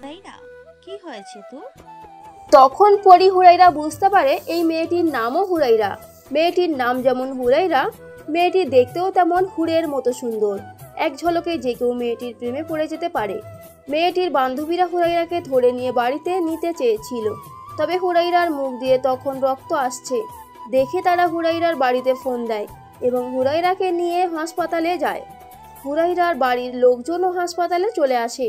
তাই না? কি হয়েছে তোর? তখন পরি হুরাইরা বুঝতে পারে এই মেয়েটির নামও হুরাইরা। মেয়েটির নাম যেমন হুরাইরা, মেয়েটি দেখতেও তেমন হুরের মতো সুন্দর। এক ঝলকে যে কেউ মেয়েটির প্রেমে পড়ে যেতে পারে। মেয়েটির বান্ধবীরা হুরাইরাকে ধরে নিয়ে বাড়িতে নিতে চেয়েছিল, তবে হুরাইরার মুখ দিয়ে তখন রক্ত আসছে দেখে তারা হুরাইরার বাড়িতে ফোন দেয় এবং হুরাইরাকে নিয়ে হাসপাতালে যায়। হুরাইরার বাড়ির লোকজনও হাসপাতালে চলে আসে।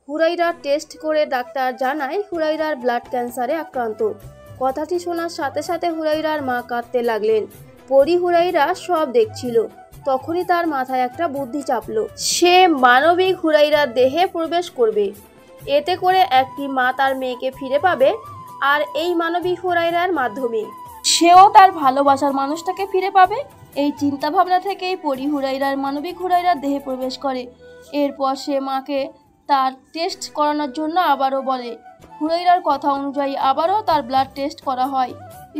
হুরাইরার টেস্ট করে ডাক্তার জানায় হুরাইরার ব্লাড ক্যান্সারে আক্রান্ত। কথাটি শোনার সাথে সাথে হুরাইরার মা কাঁদতে লাগলেন। পরি হুরাইরা সব দেখছিল। তখনই তার মাথায় একটা বুদ্ধি চাপলো। সে মানবিক হুরাইরার দেহে প্রবেশ করবে। এতে করে একটি মা তার মেয়েকে ফিরে পাবে, আর এই মানবিক হুরাইরার মাধ্যমে সেও তার ভালোবাসার মানুষটাকে ফিরে পাবে। এই চিন্তা ভাবনা থেকেই পরি হুরাইরার মানবিক হুরাইরার দেহে প্রবেশ করে। এরপর সে মাকে তার টেস্ট করানোর জন্য আবারও বলে। হুরাইরার কথা অনুযায়ী আবারও তার ব্লাড টেস্ট করা হয়।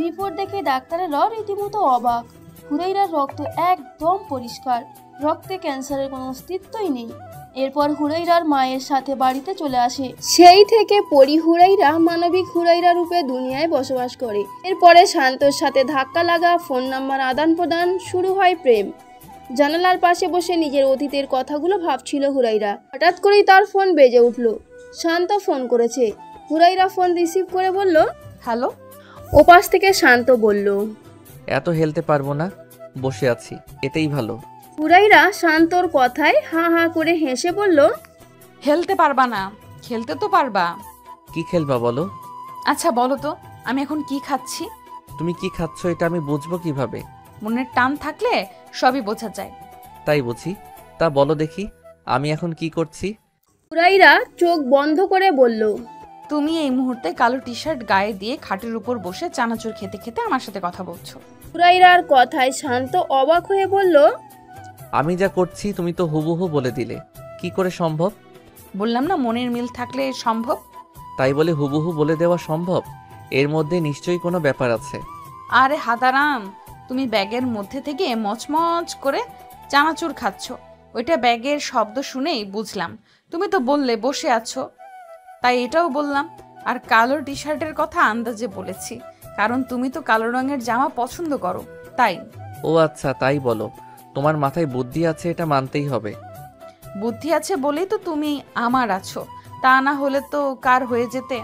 রিপোর্ট দেখে ডাক্তারেরাও রীতিমতো অবাক। হুরাইরার রক্ত একদম পরিষ্কার, রক্তে ক্যান্সারের কোনো অস্তিত্বই নেই। এরপর হুরাইরার মায়ের সাথে বাড়িতে চলে আসে। সেই থেকে পরি হুরাইরা মানবিক হুরাইরা রূপে দুনিয়ায় বসবাস করে। এরপরে শান্তর সাথে ধাক্কা লাগা, ফোন নাম্বার আদান প্রদান, শুরু হয় প্রেম। জানালার পাশে বসে নিজের অতীতের কথাগুলো ভাবছিল হুরাইরা। হঠাৎ করেই তার ফোন বেজে উঠল। শান্ত ফোন করেছে। হুরাইরা ফোন রিসিভ করে বলল, হ্যালো। ওপাশ থেকে শান্ত বলল, এত হেলতে পারবো না, বসে আছি, এটাই ভালো। হুরাইরা শান্তর কথায় হাঁ হাঁ করে হেসে বলল, হেলতে পারবা না, খেলতে তো পারবা। কি খেলবা বলো? আচ্ছা বলো তো, আমি এখন কি খাচ্ছি? তুমি কি খাচ্ছ এটা আমি বুঝবো কিভাবে? মনের টান থাকলে সবই বোঝা যায়। তাই বুঝি। তা বলো দেখি, আমি এখন কি করছি? হুরাইরা চোখ বন্ধ করে বলল, তুমি এই মুহূর্তে কালো টি শার্ট গায়ে দিয়ে খাটের উপর বসে চানাচুর খেতে খেতে আমার সাথে কথা বলছো। হুরাইরার কথায় শান্ত অবাক হয়ে বলল, আমি যা করছি তুমি তো হুবহু বলে দিলে, কি করে সম্ভব? বললাম না মনের মিল থাকলে সম্ভব। তাই বলে হুবহু বলে দেওয়া সম্ভব? এর মধ্যে নিশ্চয়ই কোনো ব্যাপার আছে। আরে হাদারাম, তুমি ব্যাগের মধ্যে থেকে মচমচ করে চানাচুর খাচ্ছ, ওইটা ব্যাগের শব্দ শুনেই বুঝলাম। তুমি তো বললে বসে আছো, তাই এটাও বললাম। আর কালো টি শার্টের কথা আন্দাজে বলেছি, কারণ তুমি তো কালো রঙের জামা পছন্দ করো, তাই। ও আচ্ছা, তাই বলো। তোমার মাথায় বুদ্ধি আছে, এটা মানতেই হবে। বুদ্ধি আছে বলেই তো তুমি আমার আছো, তা না হলে তো কার হয়ে যেতে।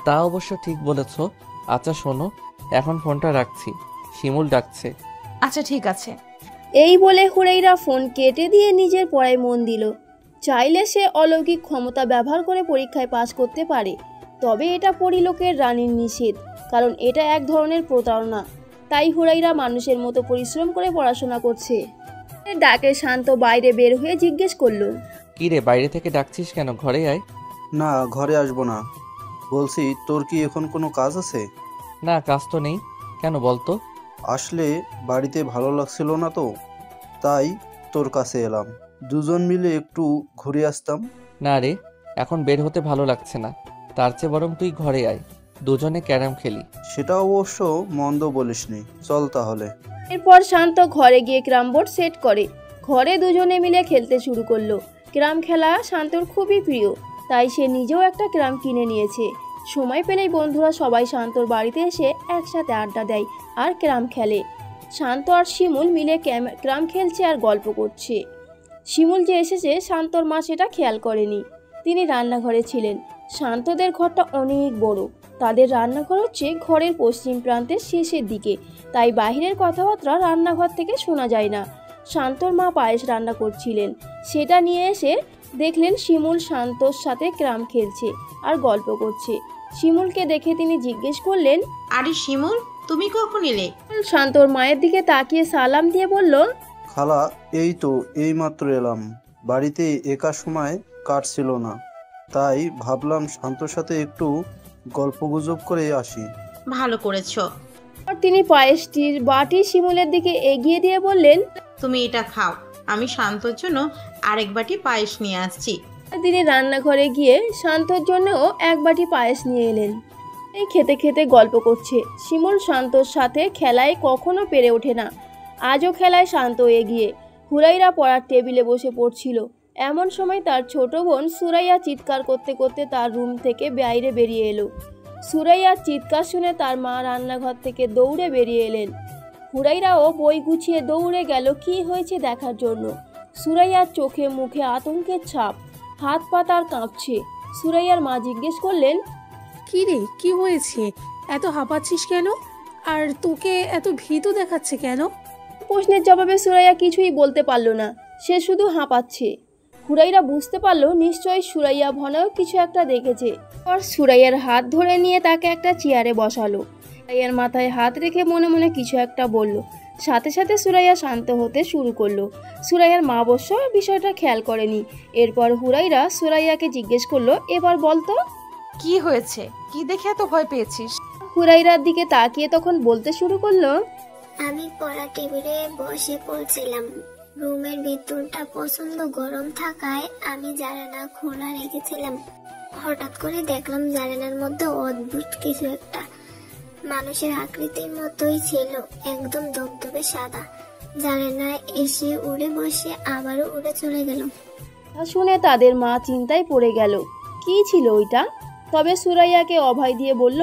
তা অবশ্য ঠিক বলেছ। আচ্ছা শোনো, এখন ফোনটা রাখছি, শিমুল ডাকছে। আচ্ছা ঠিক আছে। এই বলে হুরাইরা ফোন কেটে দিয়ে নিজের পড়ায় মন দিল। চাইলে সে অলৌকিক ক্ষমতা ব্যবহার করে পরীক্ষায় পাশ করতে পারে, তবে এটা পরিলোকের রানীর নিষেধ, কারণ এটা এক ধরনের প্রতারণা। তাই হুরাইরা মানুষের মতো পরিশ্রম করে পড়াশোনা করছে। ডাকে শান্ত বাইরে বের হয়ে জিজ্ঞেস করলো, কি রে, বাইরে থেকে ডাকছিস কেন? ঘরে আয়। না, ঘরে আসবো না। বলছি, তোর কি এখন কোনো কাজ আছে? না, কাজ তো নেই। কেন বলতো? আসলে বাড়িতে ভালো লাগছিল না তো, তাই তোর কাছে এলাম। দুজন মিলে একটু ঘুরে আসতাম। না রে, এখন বের হতে ভালো লাগছে না। তার চেয়ে বরং তুই ঘরে আয়, দুজনে ক্যারাম খেলি। সেটা অবশ্য মন্দ বলিসনি, চল তাহলে। এরপর শান্ত ঘরে গিয়ে ক্যারাম বোর্ড সেট করে ঘরে দুজনে মিলে খেলতে শুরু করলো। ক্যারাম খেলা শান্তর খুবই প্রিয়, তাই সে নিজেও একটা ক্যারাম কিনে নিয়েছে। সময় পেলেই বন্ধুরা সবাই শান্তর বাড়িতে এসে একসাথে আড্ডা দেয় আর ক্যারাম খেলে। শান্ত আর শিমুল মিলে ক্যারাম খেলছে আর গল্প করছে। শিমুল যে এসেছে শান্তর মা সেটা খেয়াল করেনি, তিনি রান্নাঘরে ছিলেন। শান্তদের ঘরটা অনেক বড়, তাদের রান্নাঘর হচ্ছে ঘরের পশ্চিম প্রান্তের শেষের দিকে, তাই বাইরের কথাবার্তা রান্নাঘর থেকে শোনা যায় না। শান্তর মা পায়েস রান্না করছিলেন, সেটা নিয়ে এসে দেখলেন শিমুল শান্তর সাথে ক্যারাম খেলছে আর গল্প করছে। শিমুলকে দেখে তিনি জিজ্ঞেস করলেন, আরে শিমুল, তুমি কখন এলে? শান্তর মায়ের দিকে তাকিয়ে সালাম দিয়ে বলল, খালা, এই তো এইমাত্র এলাম। বাড়িতে একা সময় কাটছিল না, তাই ভাবলাম শান্তর সাথে একটু গল্পগুজব করে আসি। ভালো করেছো। আর তিনি পায়েসটির বাটি শিমুলের দিকে এগিয়ে দিয়ে বললেন, তুমি এটা খাও, আমি শান্তর জন্য আরেক বাটি পায়েস নিয়ে আসছি। তিনি রান্নাঘরে গিয়ে শান্তর জন্যও এক বাটি পায়েস নিয়ে এলেন। এই খেতে খেতে গল্প করছে। শিমুল শান্তর সাথে খেলায় কখনো পেরে ওঠে না, আজও খেলায় শান্ত এগিয়ে। হুরাইরা পড়ার টেবিলে বসে পড়ছিল। এমন সময় তার ছোট বোন সুরাইয়া চিৎকার করতে করতে তার রুম থেকে বাইরে বেরিয়ে এলো। সুরাইয়ার চিৎকার শুনে তার মা রান্নাঘর থেকে দৌড়ে বেরিয়ে এলেন। হুরাইরাও বই গুছিয়ে দৌড়ে গেল কি হয়েছে দেখার জন্য। সুরাইয়ার চোখে মুখে আতঙ্কের ছাপ, হাত পা তার কাঁপছে। সুরাইয়ার মা জিজ্ঞেস করলেন, কি রে, কি হয়েছে? এত হাঁপাচ্ছিস কেন? আর তোকে এত ভীতু দেখাচ্ছে কেন? প্রশ্নের জবাবে সুরাইয়া কিছুই বলতে পারল না, সে শুধু হাঁপাচ্ছে। হুরাইরা বুঝতে পারল নিশ্চয়ই সুরাইয়া ভয়ানক কিছু একটা দেখেছে। পর সুরাইয়ার হাত ধরে নিয়ে তাকে একটা চেয়ারে বসালো। সুরাইয়ার মাথায় হাত রেখে মনে মনে কিছু একটা বলল। সাথে সাথে সুরাইয়া শান্ত হতে শুরু করলো। সুরাইয়ার মা অবশ্য বিষয়টা খেয়াল করেনি। এরপর হুরাইরা সুরাইয়াকে জিজ্ঞেস করলো, এবার বলতো কি হয়েছে? কি দেখে এত ভয় পেয়েছিস? হুরাইরার দিকে তাকিয়ে তখন বলতে শুরু করলো, আমি পড়া টেবিলে বসে পড়ছিলাম। রুমের ভিতরটা প্রচন্ড গরম থাকায় আমি জানালা খোলা রেখেছিলাম। হঠাৎ করে দেখলাম জানালার মধ্যে অদ্ভুত কিছু একটা, মানুষের আকৃতির মতোই ছিল, একদম ধবধবে সাদা। জানালায় এসে উড়ে বসে আবারও উড়ে চলে গেল। তা শুনে তাদের মা চিন্তায় পড়ে গেল, কি ছিল ওইটা। তবে সুরাইয়াকে অভয় দিয়ে বলল,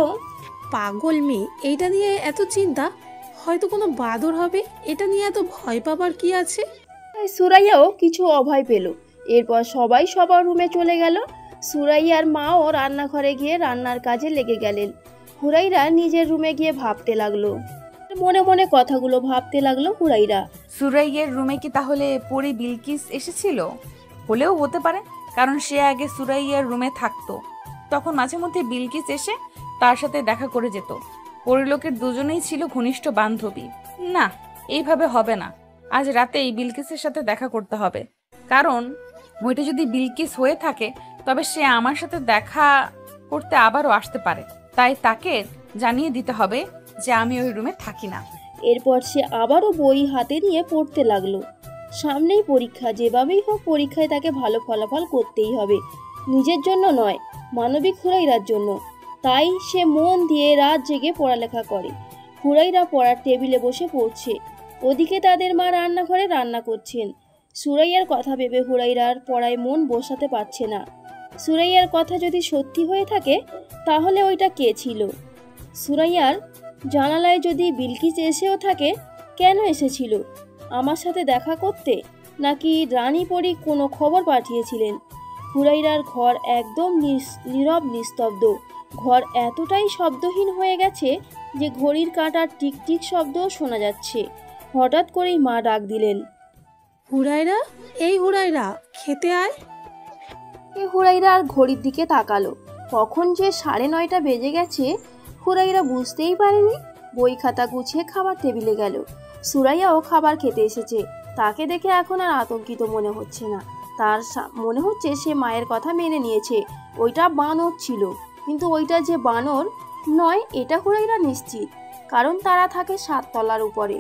পাগল মেয়ে, এইটা নিয়ে এত চিন্তা? হয়তো কোনো বাদর হবে, এটা নিয়ে এত ভয় পাবার কি আছে? তাই সুরাইয়াও কিছু অভয় পেল। এরপর সবাই সবার রুমে চলে গেল। সুরাইয়ার মাও রান্নাঘরে গিয়ে রান্নার কাজে লেগে গেলেন। হুরাইরা নিজের রুমে গিয়ে ভাবতে লাগলো। মনে মনে কথাগুলো ভাবতে লাগলো হুরাইরা। সুরাইয়ের রুমে কি তাহলে পরি বিলকিস এসেছিল? হলেও হতে পারে, কারণ সে আগে সুরাইয়ার রুমে থাকতো। তখন মাঝে মধ্যে বিলকিস এসে তার সাথে দেখা করে যেত। পরিলোকের দুজনেই ছিল ঘনিষ্ঠ বান্ধবী। না, এইভাবে হবে না। আজ রাতেই বিলকিসের সাথে দেখা করতে হবে, কারণ ওইটা যদি বিলকিস হয়ে থাকে তবে সে আমার সাথে দেখা করতে আবারও আসতে পারে। তাই তাকে জানিয়ে দিতে হবে যে আমি ওই রুমে থাকি না। এরপর সে আবারও বই হাতে নিয়ে পড়তে লাগলো। সামনেই পরীক্ষা, যেভাবেই হোক পরীক্ষায় তাকে ভালো ফলাফল করতেই হবে, নিজের জন্য নয়, মানবিক হুরাইরার জন্য। তাই সে মন দিয়ে রাত জেগে পড়ালেখা করে। হুরাইরা পড়ার টেবিলে বসে পড়ছে, ওদিকে তাদের মা রান্নাঘরে রান্না করছেন। সুরাইয়ার কথা ভেবে হুরাইরার পড়ায় মন বসাতে পারছে না। সুরাইয়ার কথা যদি সত্যি হয়ে থাকে তাহলে ওইটা কে ছিল? সুরাইয়ার জানালায় যদি বিলকিস এসেও থাকে, কেন এসেছিল? আমার সাথে দেখা করতে, নাকি রানী পরী কোনো খবর পাঠিয়েছিলেন? হুরাইরার ঘর একদম নীরব নিস্তব্ধ। ঘর এতটাই শব্দহীন হয়ে গেছে যে ঘড়ির কাঁটার টিকটিক শব্দও শোনা যাচ্ছে। হঠাৎ করেই মা ডাক দিলেন, হুরাইরা, এই হুরাইরা, খেতে আয়। হুরাইরা আর ঘড়ির দিকে তাকালো। কখন যে 9:30 বেজে গেছে হুরাইরা বুঝতেই পারেনি। বই খাতা গুছিয়ে খাবার টেবিলে গেল। সুরাইয়াও খাবার খেতে এসেছে। তাকে দেখে এখন আর আতঙ্কিত মনে হচ্ছে না। তার মনে হচ্ছে সে মায়ের কথা মেনে নিয়েছে। ওইটা বানর ছিল, কিন্তু ওইটা যে বানর নয় এটা হুরাইরা নিশ্চিত, কারণ তারা থাকে 7 তলার উপরে।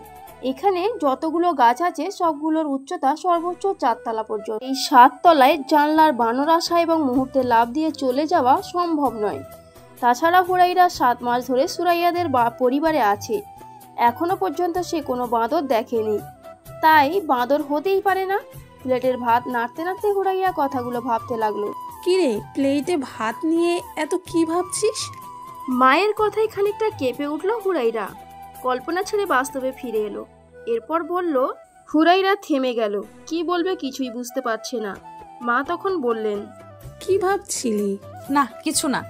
এখানে যতগুলো গাছ আছে সবগুলোর উচ্চতা সর্বোচ্চ 4 তলা পর্যন্ত। এই 7 তলায় জানলার বানর আসা এবং মুহূর্তে লাফ দিয়ে চলে যাওয়া সম্ভব নয়। তাছাড়া হুরাইরা 7 মাস ধরে সুরাইয়াদের পরিবারে আছে, এখনো পর্যন্ত সে কোনো বাঁদর দেখেনি। তাই বাঁদর হতেই পারে না। প্লেটের ভাত নাড়তে নাড়তে হুরাইয়া কথাগুলো ভাবতে লাগলো। কিরে, প্লেটে ভাত নিয়ে এত কি ভাবছিস? মায়ের কথায় খানিকটা কেঁপে উঠল হুরাইরা। কল্পনা ছেড়ে বাস্তবে ফিরে এলো। এরপর বলল, হুরাইরা থেমে গেল, কি বলবে কিছুই বুঝতে পারছে না। মা তখন বললেন, কি ভাবছিলি? না, কিছু না,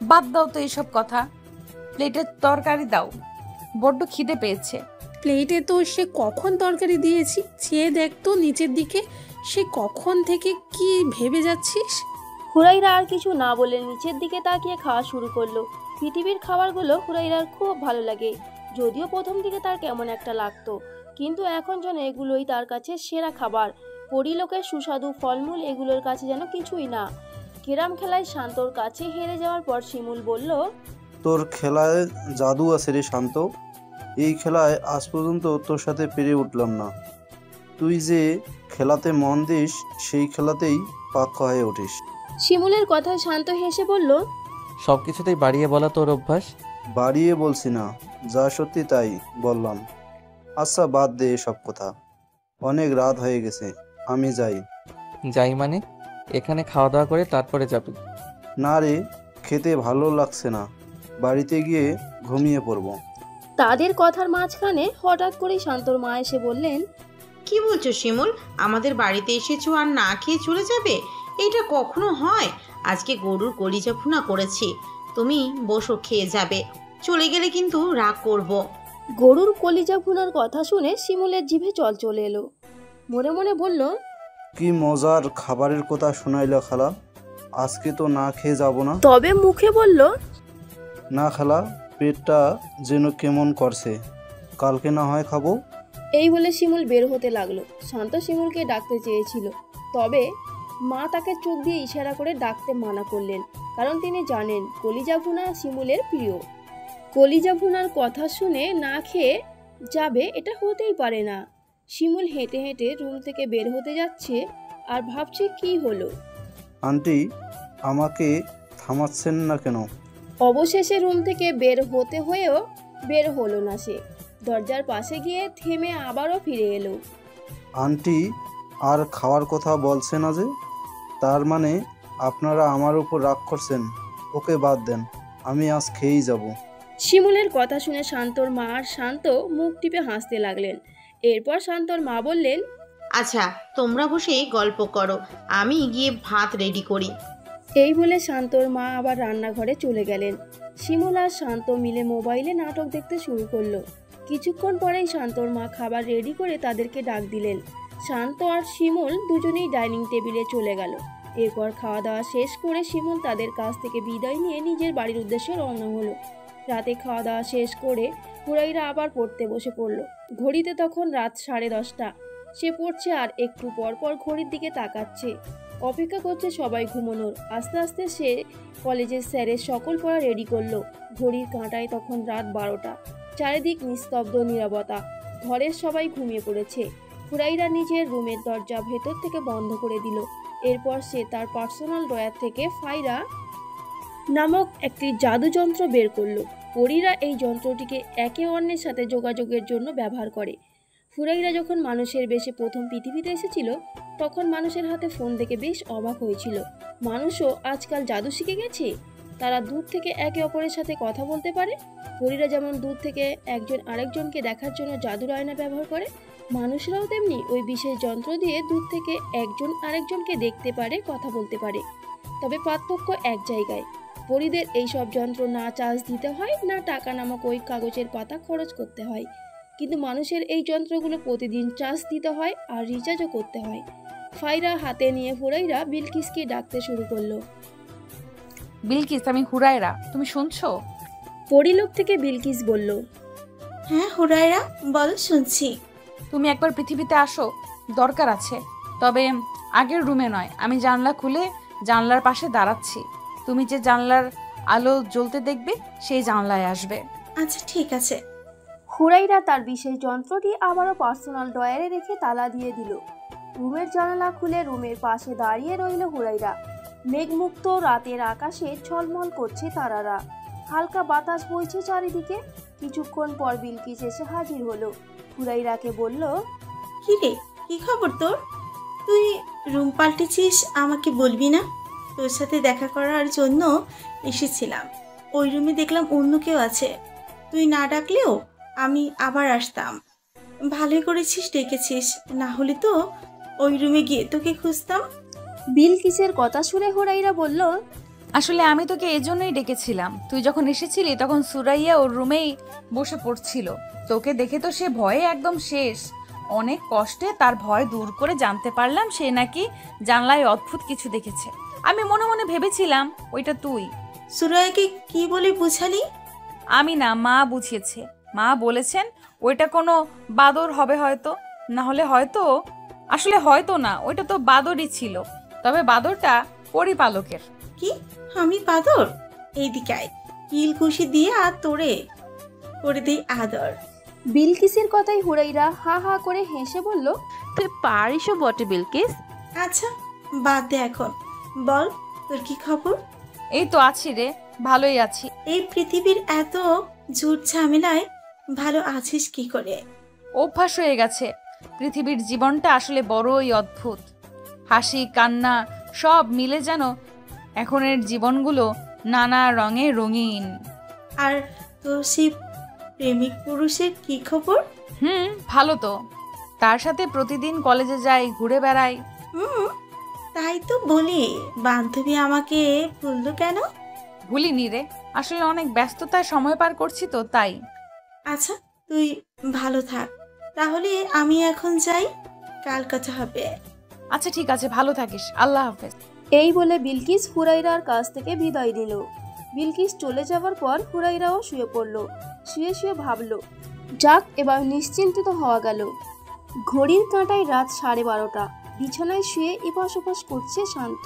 বাদ দাও তো এইসব কথা। প্লেটের তরকারি দাও, বড্ড খিদে পেয়েছে। প্লেটে তো সে কখন তরকারি দিয়েছি, চেয়ে দেখ তো নিচের দিকে। সে কখন থেকে কি ভেবে যাচ্ছিস? হুরাইরা আর কিছু না বলে নিচের দিকে তাকিয়ে খাওয়া শুরু করলো। পৃথিবীর খাবারগুলো হুরাইরার খুব ভালো লাগে, যদিও প্রথম দিকে তার কেমন একটা লাগতো, কিন্তু এখন যেন এগুলোই তার কাছে সেরা খাবার। পরিলোকের সুস্বাদু ফলমূল এগুলোর কাছে যেন কিছুই না। কেরাম খেলায় শান্তর কাছে হেরে যাওয়ার পর শিমুল বলল, তোর খেলায় জাদু আছে রে শান্ত। এই খেলায় আজ পর্যন্ত তোর সাথে পেরে উঠলাম না। তুই যে খেলাতে মন দিস সেই খেলাতেই পাক্কা হয়ে উঠিস। শিমুলের কথায় শান্ত হেসে বলল, সব কিছুতেই বাড়িয়ে বলা তোর অভ্যাস। বাড়িয়ে বলছি না, যা সত্যি তাই বললাম। আচ্ছা বাদ দে এসব কথা, অনেক রাত হয়ে গেছে, আমি যাই। যাই মানে? এখানে খাওয়া দাওয়া করে তারপরে যাবি? না রে, খেতে ভালো লাগছে না, বাড়িতে গিয়ে ঘুমিয়ে পড়বো। তাদের কথার মাঝখানে হঠাৎ করেই শান্তর মা এসে বললেন, কি বলছো শিমুল? আমাদের বাড়িতে এসেছো আর না খেয়ে চলে যাবে? এইটা কখনো হয়? আজকে গরুর কলিজা ভুনা করেছি, তুমি বসো, খেয়ে যাবে। চলে গেলে কিন্তু রাগ করব। গরুর কলিজা ভুনার কথা শুনে শিমুলের জিভে জল চলে এলো। মনে মনে বলল, কি মজার খাবারের কথা শোনাইল খালা, আজকে তো না খেয়ে যাব না। তবে মুখে বলল, না খালা, পেটটা যেন কেমন করছে, কালকে না হয় খাবো। এই বলে শিমুল বের হতে লাগলো। শান্ত শিমুলকে ডাকতে চেয়েছিল, তবে মা তাকে চোখ দিয়ে ইশারা করে ডাকতে মানা করলেন, কারণ তিনি জানেন কলিজা ভুনা শিমুলের প্রিয়। কলিজা ভুনার কথা শুনে না খেয়ে যাবে এটা হতেই পারে না। শিমুল হেঁটে হেঁটে রুম থেকে বের হতে যাচ্ছে আর ভাবছে কি হলো। আন্টি, আমাকে থামাচ্ছেন না কেন? অবশেষে রুম থেকে বের হতে হয়েও বের হলো না সে। দরজার পাশে গিয়ে থেমে আবারও ফিরে এলো। আন্টি আর খাওয়ার কথা বলছে না যে? তার মানে আপনারা আমার উপর রাগ করছেন? ওকে বাদ দেন, আমি আজ খেয়েই যাব। শিমুলের কথা শুনে শান্তর মা আর শান্ত মুখ টিপে হাসতে লাগলেন। এরপর শান্তর মা বললেন, আচ্ছা, তোমরা বসে গল্প করো, আমি গিয়ে ভাত রেডি করি। এই বলে শান্তর মা আবার রান্নাঘরে চলে গেলেন। শিমুল আর শান্ত মিলে মোবাইলে নাটক দেখতে শুরু করলো। কিছুক্ষণ পরেই শান্তর মা খাবার রেডি করে তাদেরকে ডাক দিলেন। শান্ত আর শিমুল দুজনেই ডাইনিং টেবিলে চলে গেল। এরপর খাওয়া দাওয়া শেষ করে শিমুল তাদের কাছ থেকে বিদায় নিয়ে নিজের বাড়ির উদ্দেশ্যে রওনা হলো। রাতে খাওয়া দাওয়া শেষ করে হুরাইরা আবার পড়তে বসে পড়ল। ঘড়িতে তখন রাত 10:30। সে পড়ছে আর একটু পর পর ঘড়ির দিকে তাকাচ্ছে, অপেক্ষা করছে সবাই ঘুমানোর। আস্তে আস্তে সে কলেজের স্যারের সকল পড়া রেডি করলো। ঘড়ির কাঁটায় তখন রাত 12টা। চারিদিক নিস্তব্ধ নীরবতা, ঘরের সবাই ঘুমিয়ে পড়েছে। হুরাইরা নিজের রুমের দরজা ভেতর থেকে বন্ধ করে দিল। এরপর সে তার পার্সোনাল ড্রয়ার থেকে ফাইরা নামক একটি জাদুযন্ত্র বের করলো। পরীরা এই যন্ত্রটিকে একে অন্যের সাথে যোগাযোগের জন্য ব্যবহার করে। হুরাইরা যখন মানুষের বেশে প্রথম পৃথিবীতে এসেছিল, তখন মানুষের হাতে ফোন দেখে বেশ অবাক হয়েছিল। মানুষও আজকাল জাদু শিখে গেছে, তারা দূর থেকে একে অপরের সাথে কথা বলতে পারে। পরীরা যেমন দূর থেকে একজন আরেকজনকে দেখার জন্য জাদুর আয়না ব্যবহার করে, মানুষরাও তেমনি ওই বিশেষ যন্ত্র দিয়ে দূর থেকে একজন আরেকজনকে দেখতে পারে, কথা বলতে পারে। তবে পার্থক্য এক জায়গায়, পরীদের এইসব যন্ত্র না চার্জ দিতে হয়, না টাকা নামক ওই কাগজের পাতা খরচ করতে হয়। কিন্তু মানুষের এই যন্ত্রগুলো প্রতিদিন চার্জ দিতে হয় আর রিচার্জও করতে হয়। ফাইরা হাতে নিয়ে হুরাইরা বিলকিসকে ডাকতে শুরু করলো। বিলকিস, আমি হুরায়রা, তুমি শুনছো? পরিলোক থেকে বিলকিস বলল, হ্যাঁ হুরায়রা, বল, শুনছি। তুমি একবার পৃথিবীতে আসো, দরকার আছে। তবে আগের রুমে নয়, আমি জানলা খুলে জানলার পাশে দাঁড়াচ্ছি। তুমি যে জানলার আলো জ্বলতে দেখবে সেই জানলায় আসবে। আচ্ছা ঠিক আছে। হুরাইরা তার বিশেষ যন্ত্রটি আবারও পার্সোনাল ড্রয়ারে রেখে তালা দিয়ে দিল। রুমের জানালা খুলে রুমের পাশে দাঁড়িয়ে রইল হুরাইরা। মেঘমুক্ত রাতের আকাশে ঝলমল করছে তারারা, হালকা বাতাস বইছে চারিদিকে। কিছুক্ষণ পর বিলকিস এসে হাজির হলো। হুরাইরাকে বলল, কি রে, কি খবর তোর? তুই রুম পাল্টেছিস, আমাকে বলবি না? তোর সাথে দেখা করার জন্য এসেছিলাম। ওই রুমে দেখলাম অন্য কেউ আছে, তুই না ডাকলেও আমি আবার আসতাম। ভালোই করেছিস ডেকেছিস, না হলে তো ওই রুমে গিয়ে তোকে খুঁজতাম। বিলকিসের কথা শুনে হুরাইরা বলল, আসলে আমি তোকে এজন্যই ডেকেছিলাম। তুই যখন এসেছিলি তখন সুরাইয়া ওর রুমেই বসে পড়ছিল। তোকে দেখে তো সে ভয়ে একদম শেষ। অনেক কষ্টে তার ভয় দূর করে জানতে পারলাম সে নাকি জানলায় অদ্ভুত কিছু দেখেছে। আমি মনে মনে ভেবেছিলাম ওইটা তুই। সুরাইয়াকে কি বলে বুঝালি? আমি না, মা বুঝিয়েছে। মা বলেছেন ওইটা কোনো বাদর হবে হয়তো, না হলে হয়তো, আসলে হয়তো না, ওইটা তো বাদরই ছিল, তবে বাদরটা পরিপালকের। কি, আমি বাদর? এইদিকে আয়, কিল ঘুষি দিয়ে আর তোরে করে দিই আদর। বিলকিসের কথাই হুরাইরা হা হা করে হেসে বলল, তুই পারিসও বটে বিলকিস। আচ্ছা বাদ দে এখন, বল তোর কি খবর? এই তো আছি রে, ভালোই আছি। এই পৃথিবীর এত ঝুট ঝামেলায় ভালো আছিস কি করে? অভ্যাস হয়ে গেছে। পৃথিবীর জীবনটা আসলে বড়ই অদ্ভুত। হাসি কান্না সব মিলে যেন এখনের জীবনগুলো নানা রঙে রঙিন। আর তোর সেই প্রেমিক পুরুষের কি খবর? ভালো তো, তার সাথে প্রতিদিন কলেজে যাই, ঘুরে বেড়াই। তাই তো বলি, বান্ধবী আমাকে বললো কেন? ভুলিনি রে, আসলে অনেক ব্যস্ততায় সময় পার করছি তো তাই। আচ্ছা, তুই ভালো থাক, তাহলে আমি এখন যাই, কাল কথা হবে। আচ্ছা ঠিক আছে, ভালো থাকিস, আল্লাহ হাফেজ। এই বলে বিলকিস হুরাইরার কাছ থেকে বিদায় নিল। বিলকিস চলে যাওয়ার পর হুরাইরাও শুয়ে পড়ল। শুয়ে শুয়ে ভাবল, যাক এবার নিশ্চিন্তিত হওয়া গেল। ঘড়ির কাঁটায় রাত 12:30। বিছানায় শুয়ে এপাশ ওপাশ করছে শান্ত।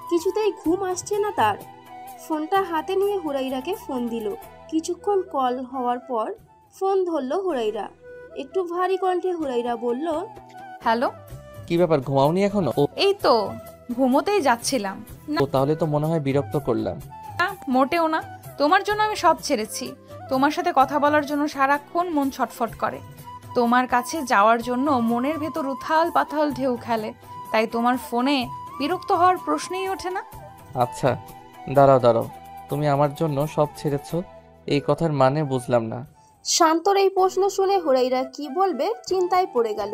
কিছুতেই ঘুম আসছে না তার। ফোনটা হাতে নিয়ে হুরাইরাকে ফোন দিল। কিছুক্ষণ কল হওয়ার পর ফোন ধরল হুরাইরা। একটু ভারী কণ্ঠে হুরাইরা বলল, হ্যালো। কি ব্যাপার, ঘুমাওনি এখনো? এই তো ঘুমোতেই যাচ্ছিলাম। ও তাহলে তো মনে হয় বিরক্ত করলাম। না মোটেও না, তোমার জন্য আমি সব ছেড়েছি। তোমার সাথে কথা বলার জন্য সারাক্ষণ মন ছটফট করে। তোমার কাছে যাওয়ার জন্য মনের ভেতর উথাল পাথাল ঢেউ খেলে। তাই তোমার ফোনে বিরক্ত হওয়ার প্রশ্নই ওঠে না। আচ্ছা দাঁড়াও, তুমি আমার জন্য সব ছেড়েছো, এই কথার মানে বুঝলাম না। শান্তর এই প্রশ্ন শুনে হুরাইরা কি বলবে চিন্তায় পড়ে গেল।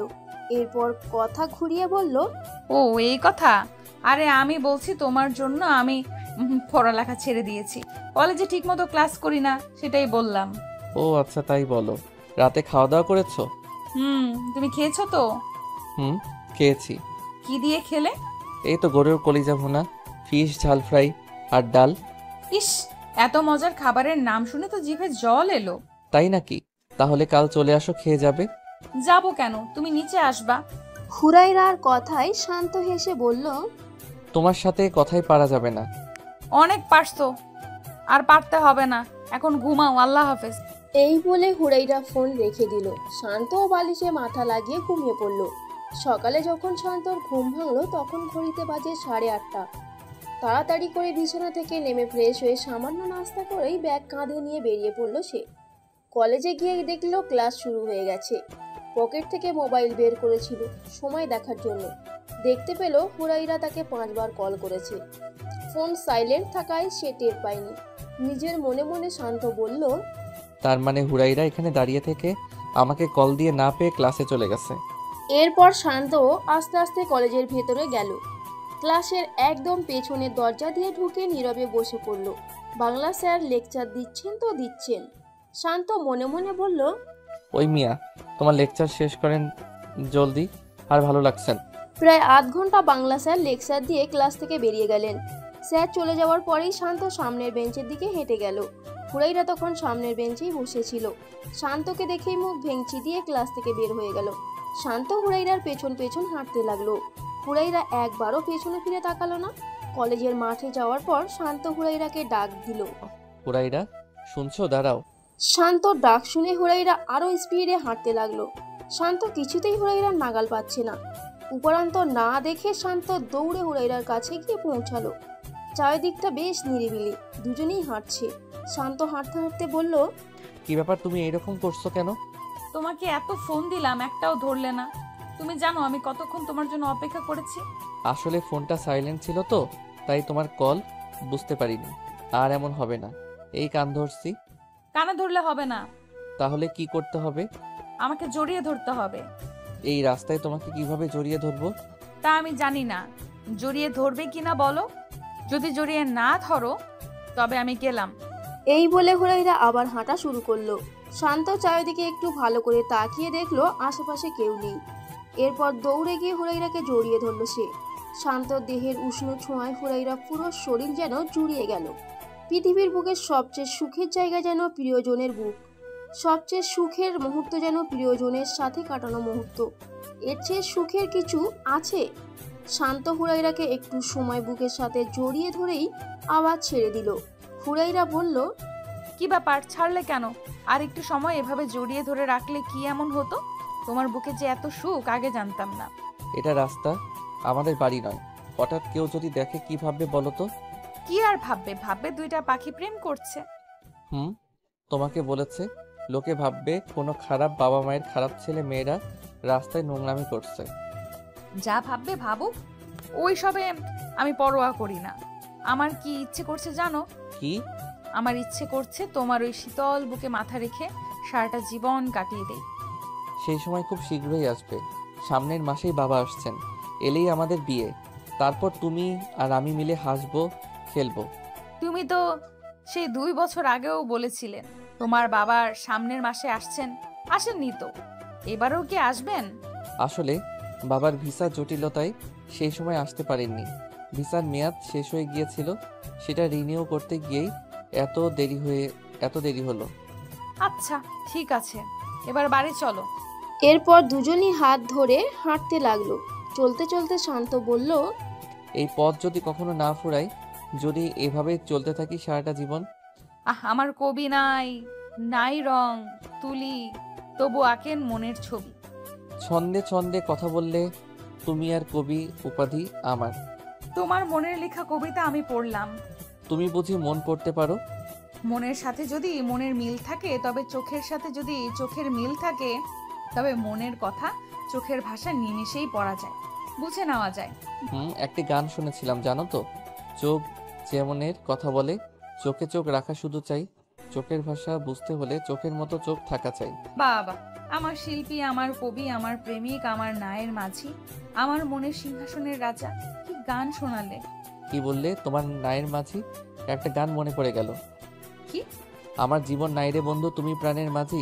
এরপর কথা ঘুরিয়ে বলল, ও এই কথা। আরে আমি বলছি তোমার জন্য আমি পড়ালেখা ছেড়ে দিয়েছি। কলেজে ঠিকমতো ক্লাস করি না, সেটাই বললাম। ও আচ্ছা তাই বলো। রাতে খাওয়া দাওয়া করেছো? তুমি খেয়েছো তো? খেয়েছি। কি দিয়ে খেলে? এই তো গরুর কলিজা ভুনা, ফিশ ঝাল ফ্রাই আর ডাল। ইস, এত মজার খাবারের নাম শুনে তো জিভে জল এলো। তাই নাকি? তাহলে কাল চলে আসো, খেয়ে যাবে। যাবো কেন, তুমি নিচে আসবা। হুরাইরার কথায় শান্ত হেসে বলল, তোমার সাথে কথাই পারা যাবে না। অনেক পারছো, আর পারতে হবে না, এখন ঘুমাও, আল্লাহ হাফেজ। এই বলে হুরাইরা ফোন রেখে দিল। শান্ত বালিশে মাথা লাগিয়ে ঘুমিয়ে পড়ল। সকালে যখন শান্তর ঘুম ভাঙলো তখন ঘড়িতে বাজে 8:30। তাড়াতাড়ি করে বিছানা থেকে নেমে ফ্রেশ হয়ে সামান্য নাস্তা করেই ব্যাগ কাঁধে নিয়ে বেরিয়ে পড়ল সে। কলেজে গিয়ে দেখলো ক্লাস শুরু হয়ে গেছে। পকেট থেকে মোবাইল বের করেছিল সময় দেখার জন্য। দেখতে পেল হুরাইরা তাকে 5 বার কল করেছে। ফোন সাইলেন্ট থাকায় সে টের পায়নি। নিজের মনে মনে শান্ত বলল, তার মানে হুরাইরা এখানে দাঁড়িয়ে থেকে আমাকে কল দিয়ে না পেয়ে ক্লাসে চলে গেছে। এরপর শান্ত আস্তে আস্তে কলেজের ভেতরে গেল। ক্লাসের একদম পেছনের দরজা দিয়ে ঢুকে নীরবে বসে পড়ল। বাংলা স্যার লেকচার দিচ্ছেন তো দিচ্ছেন। শান্ত মনে মনে বলল, ওই মিয়া, তোমার লেকচার শেষ করেন জলদি, আর ভালো লাগছে না। প্রায় আধ ঘন্টা বাংলা স্যার লেকচার দিয়ে ক্লাস থেকে বেরিয়ে গেলেন। স্যার চলে যাওয়ার পরেই শান্ত সামনের বেঞ্চের দিকে হেঁটে গেল। হুরাইরা তখন সামনের বেঞ্চেই বসেছিল। শান্তকে দেখেই মুখ ভেঙচি দিয়ে ক্লাস থেকে বের হয়ে গেল। শান্ত হুরাইরার পেছন পেছন হাঁটতে লাগলো। হুরাইরা একবারও পেছনে ফিরে তাকালো না। কলেজের মাঠে যাওয়ার পর শান্ত হুরাইরাকে ডাক দিল, হুরাইরা শুনছো, দাঁড়াও। শান্ত ডাক শুনে হুরাইরা আরো স্পিডে হাঁটতে লাগলো। শান্ত কিছুতেই হুরাইরার নাগাল পাচ্ছে না। উপরান্ত না দেখে শান্ত দৌড়ে হুরাইরার কাছে গিয়ে পৌঁছালো। চারিদিকটা বেশ নিরিবিলি, দুজনেই হাঁটছে। শান্ত হাঁটতে হাঁটতে বলল, কি ব্যাপার, তুমি এইরকম করছো কেন? তোমাকে এত ফোন দিলাম, একটাও ধরলে না। তুমি জানো আমি কতক্ষণ তোমার জন্য অপেক্ষা করেছি। আসলে ফোনটা সাইলেন্ট ছিল তো, তাই তোমার কল বুঝতে পারিনি। আর এমন হবে না, এই কান ধরছি। কানে ধরলে হবে না। তাহলে কি করতে হবে? আমাকে জড়িয়ে ধরতে হবে। এই রাস্তায় তোমাকে কিভাবে জড়িয়ে ধরবো? তা আমি জানি না। জড়িয়ে ধরবে কিনা বলো। যদি জড়িয়ে না ধরো তবে আমি গেলাম। এই বলে হুরাইরা আবার হাঁটা শুরু করলো। শান্ত চারিদিকে একটু ভালো করে তাকিয়ে দেখলো আশেপাশে কেউ নেই। এরপর দৌড়ে গিয়ে হুরাইরাকে জড়িয়ে ধরলো সে। শান্ত দেহের উষ্ণ ছোঁয়ায় হুরাইরা পুরো শরীর যেন জুড়িয়ে গেল। পৃথিবীর বুকের সবচেয়ে সুখের জায়গা যেন প্রিয়জনের বুক। সবচেয়ে সুখের মুহূর্ত যেন প্রিয়জনের সাথে কাটানো মুহূর্ত। এর চেয়ে সুখের কিছু আছে? শান্ত হুরাইরাকে একটু সময় বুকের সাথে জড়িয়ে ধরেই আবার ছেড়ে দিল। হুরাইরা বলল, কি ব্যাপার, ছাড়লে কেন? আর একটু সময় এভাবে জড়িয়ে ধরে রাখলে কি এমন হতো? তোমার বুকে যে এত সুখ আগে জানতাম না। এটা রাস্তা, আমাদের বাড়ি নয়। হঠাৎ কেউ যদি দেখে কি ভাববে বলো তো? কি আর ভাববে? ভাববে দুইটা পাখি প্রেম করছে। তোমাকে বলেছে, লোকে ভাববে কোনো খারাপ বাবা মায়ের খারাপ ছেলে মেয়েরা রাস্তায় নোংরামি করছে। যা ভাববে ভাবুক, ওই সবে আমি পরোয়া করি না। আমার কি ইচ্ছে করছে জানো? কি? আমার ইচ্ছে করছে তোমার ওই শীতল বুকে মাথা রেখে সারাটা জীবন কাটিয়ে দেই। সেই সময় খুব শীঘ্রই আসবে। সামনের মাসেই বাবা আসছেন। এলেই আমাদের বিয়ে। তারপর তুমি আর আমি মিলে হাসবো, খেলবো। তুমি তো সেই 2 বছর আগেও বলেছিলেন তোমার বাবার সামনের মাসে আসছেন। আসেননি তো, এবারেও কি আসবেন? আসলে বাবার ভিসা জটিলতায় সেই সময় আসতে পারেননি। ভিসার মেয়াদ শেষ হয়ে গিয়েছিল, সেটা রিনিউ করতে গিয়েই এত দেরি হলো। আচ্ছা ঠিক আছে, এবার বাড়ি চলো। এরপর দুজনই হাত ধরে হাঁটতে লাগলো। চলতে চলতে শান্ত বলল, এই পথ যদি কখনো না ফুরাই, যদি এভাবে চলতে থাকি সারাটা জীবন। আমার কবি নাই, নাই রং তুলি, তবু আঁকেন মনের ছবি। ছন্দে ছন্দে কথা বললে তুমি আর কবি উপাধি আমার। তোমার মনের লেখা কবিতা আমি পড়লাম। তুমি বুঝি মন পড়তে পারো? মনের সাথে যদি মনের মিল থাকে, তবে চোখের সাথে যদি চোখের মিল থাকে, তবে মনের কথা চোখের ভাষা নিমেষেই পড়া যায়, বুঝে নেওয়া যায়। একটি গান শুনেছিলাম জানো তো, চোখ যেমনের কথা বলে, চোখে চোখ রাখা শুধু চাই, চোখের ভাষা বুঝতে হলে চোখের মতো চোখ থাকা চাই। বাবা, আমার শিল্পী, আমার কবি, আমার প্রেমিক, আমার নায়ের মাঝি, আমার মনের সিংহাসনের রাজা, কি গান শোনালে! কি বললে? তোমার নায়ের মাঝি? একটা গান মনে পড়ে গেল। কি? আমার জীবন নাইরে বন্ধু, তুমি প্রাণের মাঝি,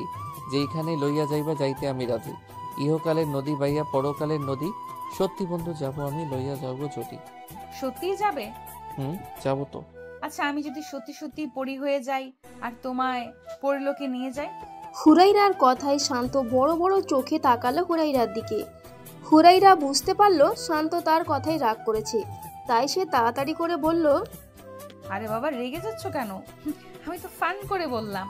যেইখানে লইয়া যাইবা যাইতে আমি রাজি, ইহকালের নদী বাইয়া পরকালের নদী, সত্যি বন্ধু যাব আমি, লইয়া যাব জটি। সত্যিই যাবে? যাবো তো। আচ্ছা, আমি যদি সত্যি সত্যি পরি হয়ে যাই আর তোমায় পরলোকে নিয়ে যাই? হুরাইরার কথায় শান্ত বড় বড় চোখে তাকালো হুরাইরার দিকে। হুরাইরা বুঝতে পারলো শান্ত তার কথায় রাগ করেছে, তাই সে তাড়াতাড়ি করে বলল, আরে বাবা, রেগে যাচ্ছ কেন? আমি তো ফান করে বললাম।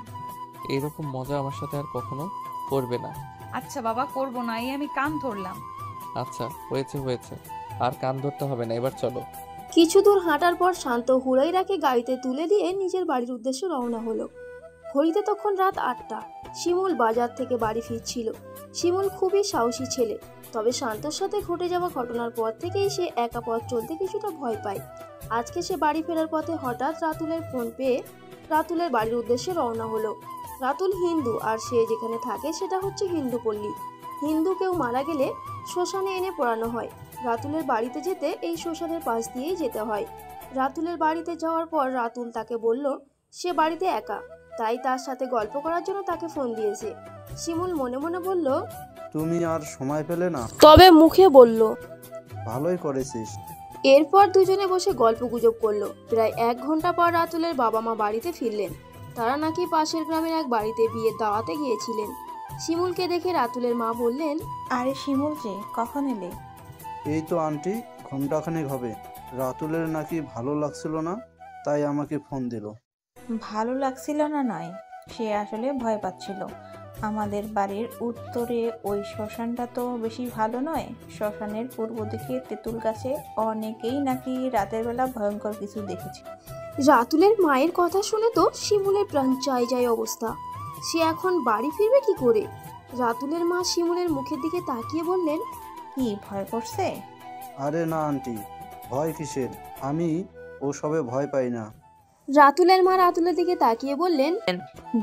এরকম মজা আমার সাথে আর কখনো করবে না। আচ্ছা বাবা, করবো না, এই আমি কান ধরলাম। আচ্ছা হয়েছে, আর কান ধরতে হবে না, এবার চলো। কিছু দূর হাঁটার পর শান্ত হুরাইরাকে গাড়িতে তুলে দিয়ে নিজের বাড়ির উদ্দেশ্যে রওনা হলো। ঘড়িতে তখন রাত 8টা। শিমুল বাজার থেকে বাড়ি ফিরছিল। শিমুল খুবই সাহসী ছেলে, তবে শান্তর সাথে ঘটে যাওয়া ঘটনার পর থেকেই সে একা পথ চলতে কিছুটা ভয় পায়। আজকে সে বাড়ি ফেরার পথে হঠাৎ রাতুলের ফোন পেয়ে রাতুলের বাড়ির উদ্দেশ্যে রওনা হলো। রাতুল হিন্দু, আর সে যেখানে থাকে সেটা হচ্ছে হিন্দু পল্লী। হিন্দু কেউ মারা গেলে শ্মশানে এনে পোড়ানো হয়। রাতুলের বাড়িতে যেতে এই শ্মশানের পাশ দিয়েই যেতে হয়। রাতুলের বাড়িতে যাওয়ার পর রাতুল তাকে বলল সে বাড়িতে একা, তাই তার সাথে গল্প করার জন্য তাকে ফোন দিয়েছে। শিমুল মনে মনে বলল, তুমি আর সময় পেলে না? তবে মুখে বলল, ভালোই করেছিস। এরপর দুজনে বসে গল্প গুজব করলো। প্রায় 1 ঘন্টা পর রাতুলের বাবা মা বাড়িতে ফিরলেন। তারা নাকি পাশের গ্রামের এক বাড়িতে বিয়ের দাওয়াতে গিয়েছিলেন। শিমুলকে দেখে রাতুলের মা বললেন, আরে শিমুল যে, কখন এলে? এই তো আন্টি, ঘন্টাখানেক হবে। রাতুলের নাকি ভালো লাগছিল না, তাই আমাকে ফোন দিল। ভালো লাগছিল না নয়, সে আসলে ভয় পাচ্ছিল। আমাদের বাড়ির উত্তরে ওই শ্মশানটা তো বেশি ভালো নয়। শ্মশানের পূর্ব দিকে তেঁতুল গাছে অনেকেই নাকি রাতের বেলা ভয়ঙ্কর কিছু দেখেছে। রাতুলের মায়ের কথা শুনে তো শিমুলের প্রাণ চাই অবস্থা। সে এখন বাড়ি ফিরবে কি করে? রাতুলের মা শিমুলের মুখের দিকে তাকিয়ে বললেন, কি ভয় করছে? আরে না আন্টি, ভয় কিসের? আমি ওসবে ভয় পাই না। রাতুলের মা রাতুলের দিকে তাকিয়ে বললেন,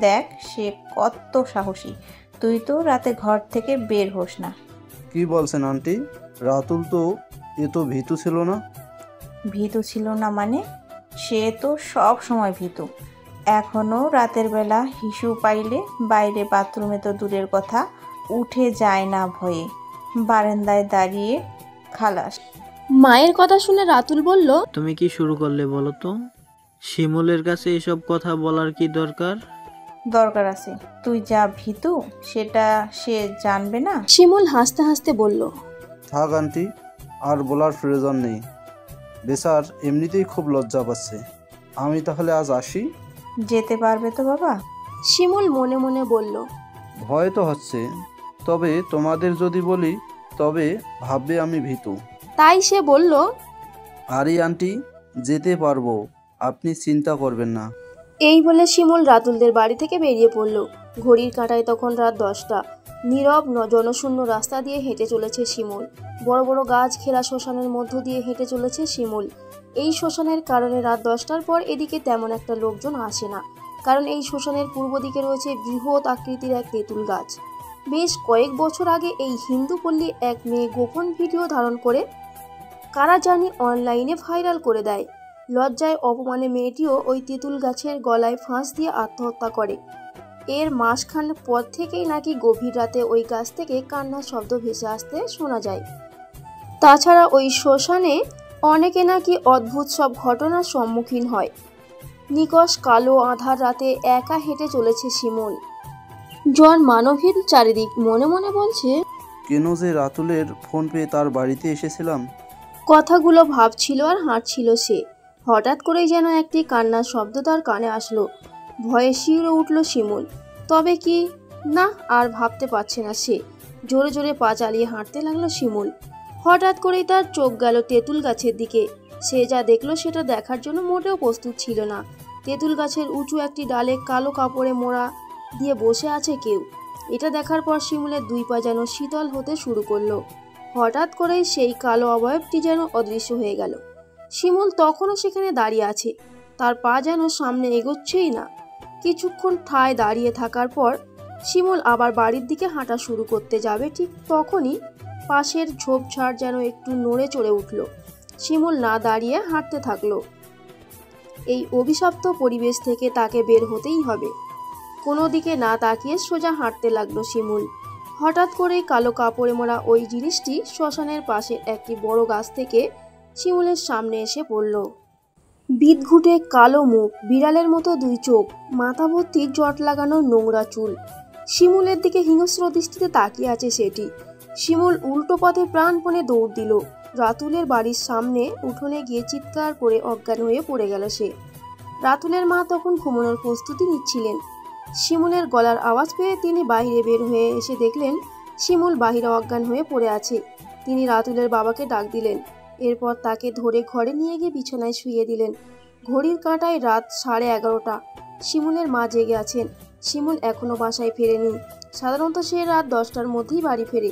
দেখ সে কত সাহসী, তুই তো রাতে ঘর থেকে বের হোস না। কি বলছেন আন্টি? রাতুল তো এত ভীতু ছিল না। ভীতু ছিল না মানে? সে তো সব সময় ভীতু। এখনো রাতের বেলা হিসু পাইলে বাইরে বাথরুমে তো দূরের কথা, উঠে যায় না ভয়ে, বারান্দায় দাঁড়িয়ে খালাস। মায়ের কথা শুনে রাতুল বলল, তুমি কি শুরু করলে বলো তো? শিমুলের কাছে এসব কথা বলার কি দরকার? দরকার আছে, তুই যা ভীতু সেটা সে জানবে না। শিমুল হাসতে হাসতে বলল, থাক আন্টি, আর বলার প্রয়োজন নেই। বেচার এমনিতেই খুব লজ্জা পাচ্ছে। আমি তাহলে আজ আসি। যেতে পারবে তো বাবা? শিমুল মনে মনে বলল, ভয় তো হচ্ছে, তবে তোমাদের যদি বলি তবে ভাববে আমি ভীতু। তাই সে বলল, আরে আন্টি, যেতে পারবো, আপনি চিন্তা করবেন না। এই বলে শিমুল রাতুলদের বাড়ি থেকে বেরিয়ে পড়ল। ঘড়ির কাঁটায় তখন রাত 10টা। নীরব জনশূন্য রাস্তা দিয়ে হেঁটে চলেছে শিমুল। বড় বড় গাছ ঘেরা শ্মশানের মধ্য দিয়ে হেঁটে চলেছে শিমুল। এই শ্মশানের কারণে রাত 10টার পর এদিকে তেমন একটা লোকজন আসে না, কারণ এই শ্মশানের পূর্ব দিকে রয়েছে বৃহৎ আকৃতির এক তেঁতুল গাছ। বেশ কয়েক বছর আগে এই হিন্দু পল্লী এক মেয়ে গোপন ভিডিও ধারণ করে কারা জানি অনলাইনে ভাইরাল করে দেয়। লজ্জায় অপমানে মেয়েটিও ওই তেঁতুল গাছের গলায় ফাঁস দিয়ে আত্মহত্যা করে। এর মাসখান পর থেকেই নাকি গভীর রাতে ওই গাছ থেকে কান্নার শব্দ ভেসে আসতে শোনা যায়। তাছাড়া ওই শ্মশানে অনেকে নাকি অদ্ভুত সব ঘটনার সম্মুখীন হয়। নিকষ কালো আঁধার রাতে একা হেঁটে চলেছে শিমুল। জন মানবহীন চারিদিক, মনে মনে বলছে, কেন যে রাতুলের ফোন পেয়ে তার বাড়িতে এসেছিলাম। কথাগুলো ভাবছিল আর হাঁটছিল সে। হঠাৎ করেই যেন একটি কান্নার শব্দ তার কানে আসলো। ভয়ে শিউরে উঠল শিমুল। তবে কি না, আর ভাবতে পারছে না সে। জোরে জোরে পা চালিয়ে হাঁটতে লাগলো শিমুল। হঠাৎ করেই তার চোখ গেল তেঁতুল গাছের দিকে। সে যা দেখলো সেটা দেখার জন্য মোটেও প্রস্তুত ছিল না। তেঁতুল গাছের উঁচু একটি ডালে কালো কাপড়ে মোড়া দিয়ে বসে আছে কেউ। এটা দেখার পর শিমুলের 2 পা যেন শীতল হতে শুরু করলো। হঠাৎ করেই সেই কালো অবয়বটি যেন অদৃশ্য হয়ে গেল। শিমুল তখনও সেখানে দাঁড়িয়ে আছে, তার পা যেন সামনে এগোচ্ছেই না। কিছুক্ষণ ঠায় দাঁড়িয়ে থাকার পর শিমুল আবার বাড়ির দিকে হাঁটা শুরু করতে যাবে, ঠিক তখনই পাশের ঝোপঝাড় যেন একটু নড়ে চড়ে উঠল। শিমুল না দাঁড়িয়ে হাঁটতে থাকলো। এই অভিশপ্ত পরিবেশ থেকে তাকে বের হতেই হবে। কোনো দিকে না তাকিয়ে সোজা হাঁটতে লাগলো শিমুল। হঠাৎ করেই কালো কাপড়ে মোড়া ওই জিনিসটি শ্মশানের পাশে একটি বড় গাছ থেকে শিমুলের সামনে এসে পড়ল। বিদঘুটে কালো মুখ, বিড়ালের মতো 2 চোখ, মাথা ভর্তি জট লাগানো নোংরা চুল। শিমুলের দিকে হিংস্র দৃষ্টিতে তাকিয়ে আছে সেটি। শিমুল উল্টো পথে প্রাণপণে দৌড় দিল। রাতুলের বাড়ির সামনে উঠোনে গিয়ে চিৎকার করে অজ্ঞান হয়ে পড়ে গেল সে। রাতুলের মা তখন ঘুমানোর প্রস্তুতি নিচ্ছিলেন। শিমুলের গলার আওয়াজ পেয়ে তিনি বাইরে বের হয়ে এসে দেখলেন শিমুল বাহিরে অজ্ঞান হয়ে পড়ে আছে। তিনি রাতুলের বাবাকে ডাক দিলেন। এরপর তাকে ধরে ঘরে নিয়ে গিয়ে বিছানায় শুইয়ে দিলেন। ঘড়ির কাঁটায় রাত 11:30। শিমুলের মা জেগে আছেন। শিমুল এখনো বাসায় ফেরেনি। সাধারণত সে রাত 10টার মধ্যেই বাড়ি ফেরে।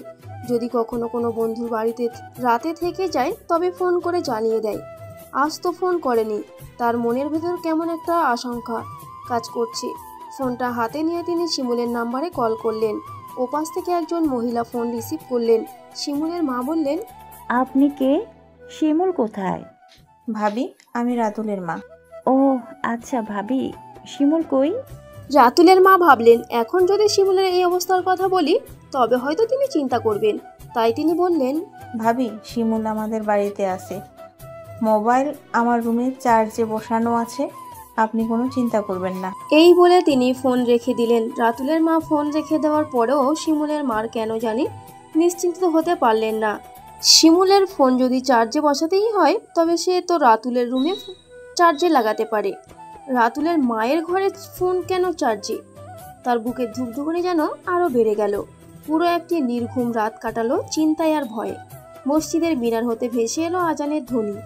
যদি কখনো কোনো বন্ধুর বাড়িতে রাতে থেকে যায় তবে ফোন করে জানিয়ে দেয়। আজ তো ফোন করেনি। তার মনের ভেতর কেমন একটা আশঙ্কা কাজ করছে। ফোনটা হাতে নিয়ে তিনি শিমুলের নাম্বারে কল করলেন। ওপাশ থেকে একজন মহিলা ফোন রিসিভ করলেন। শিমুলের মা বললেন, আপনি কে? শিমুল কোথায়? ভাবি, আমি রাতুলের মা। ও আচ্ছা ভাবি, শিমুল কই? রাতুলের মা ভাবলেন এখন যদি শিমুলের এই অবস্থার কথা বলি তবে হয়তো তিনি চিন্তা করবেন। তাই তিনি বললেন, ভাবি, শিমুল আমাদের বাড়িতে আছে। মোবাইল আমার রুমে চার্জে বসানো আছে, আপনি কোনো চিন্তা করবেন না। এই বলে তিনি ফোন রেখে দিলেন। রাতুলের মা ফোন রেখে দেওয়ার পরেও শিমুলের মার কেন জানি নিশ্চিন্ত হতে পারলেন না। শিমুলের ফোন যদি চার্জে বসাতেই হয় তবে সে তো রাতুলের রুমে চার্জে লাগাতে পারে। রাতুলের মায়ের ঘরে ফোন কেন চার্জে? তার বুকের ধুকধুকনি যেন আরও বেড়ে গেল। পুরো একটি নির্ঘুম রাত কাটালো চিন্তায় আর ভয়ে। মসজিদের মিনার হতে ভেসে এলো আজানের ধ্বনি,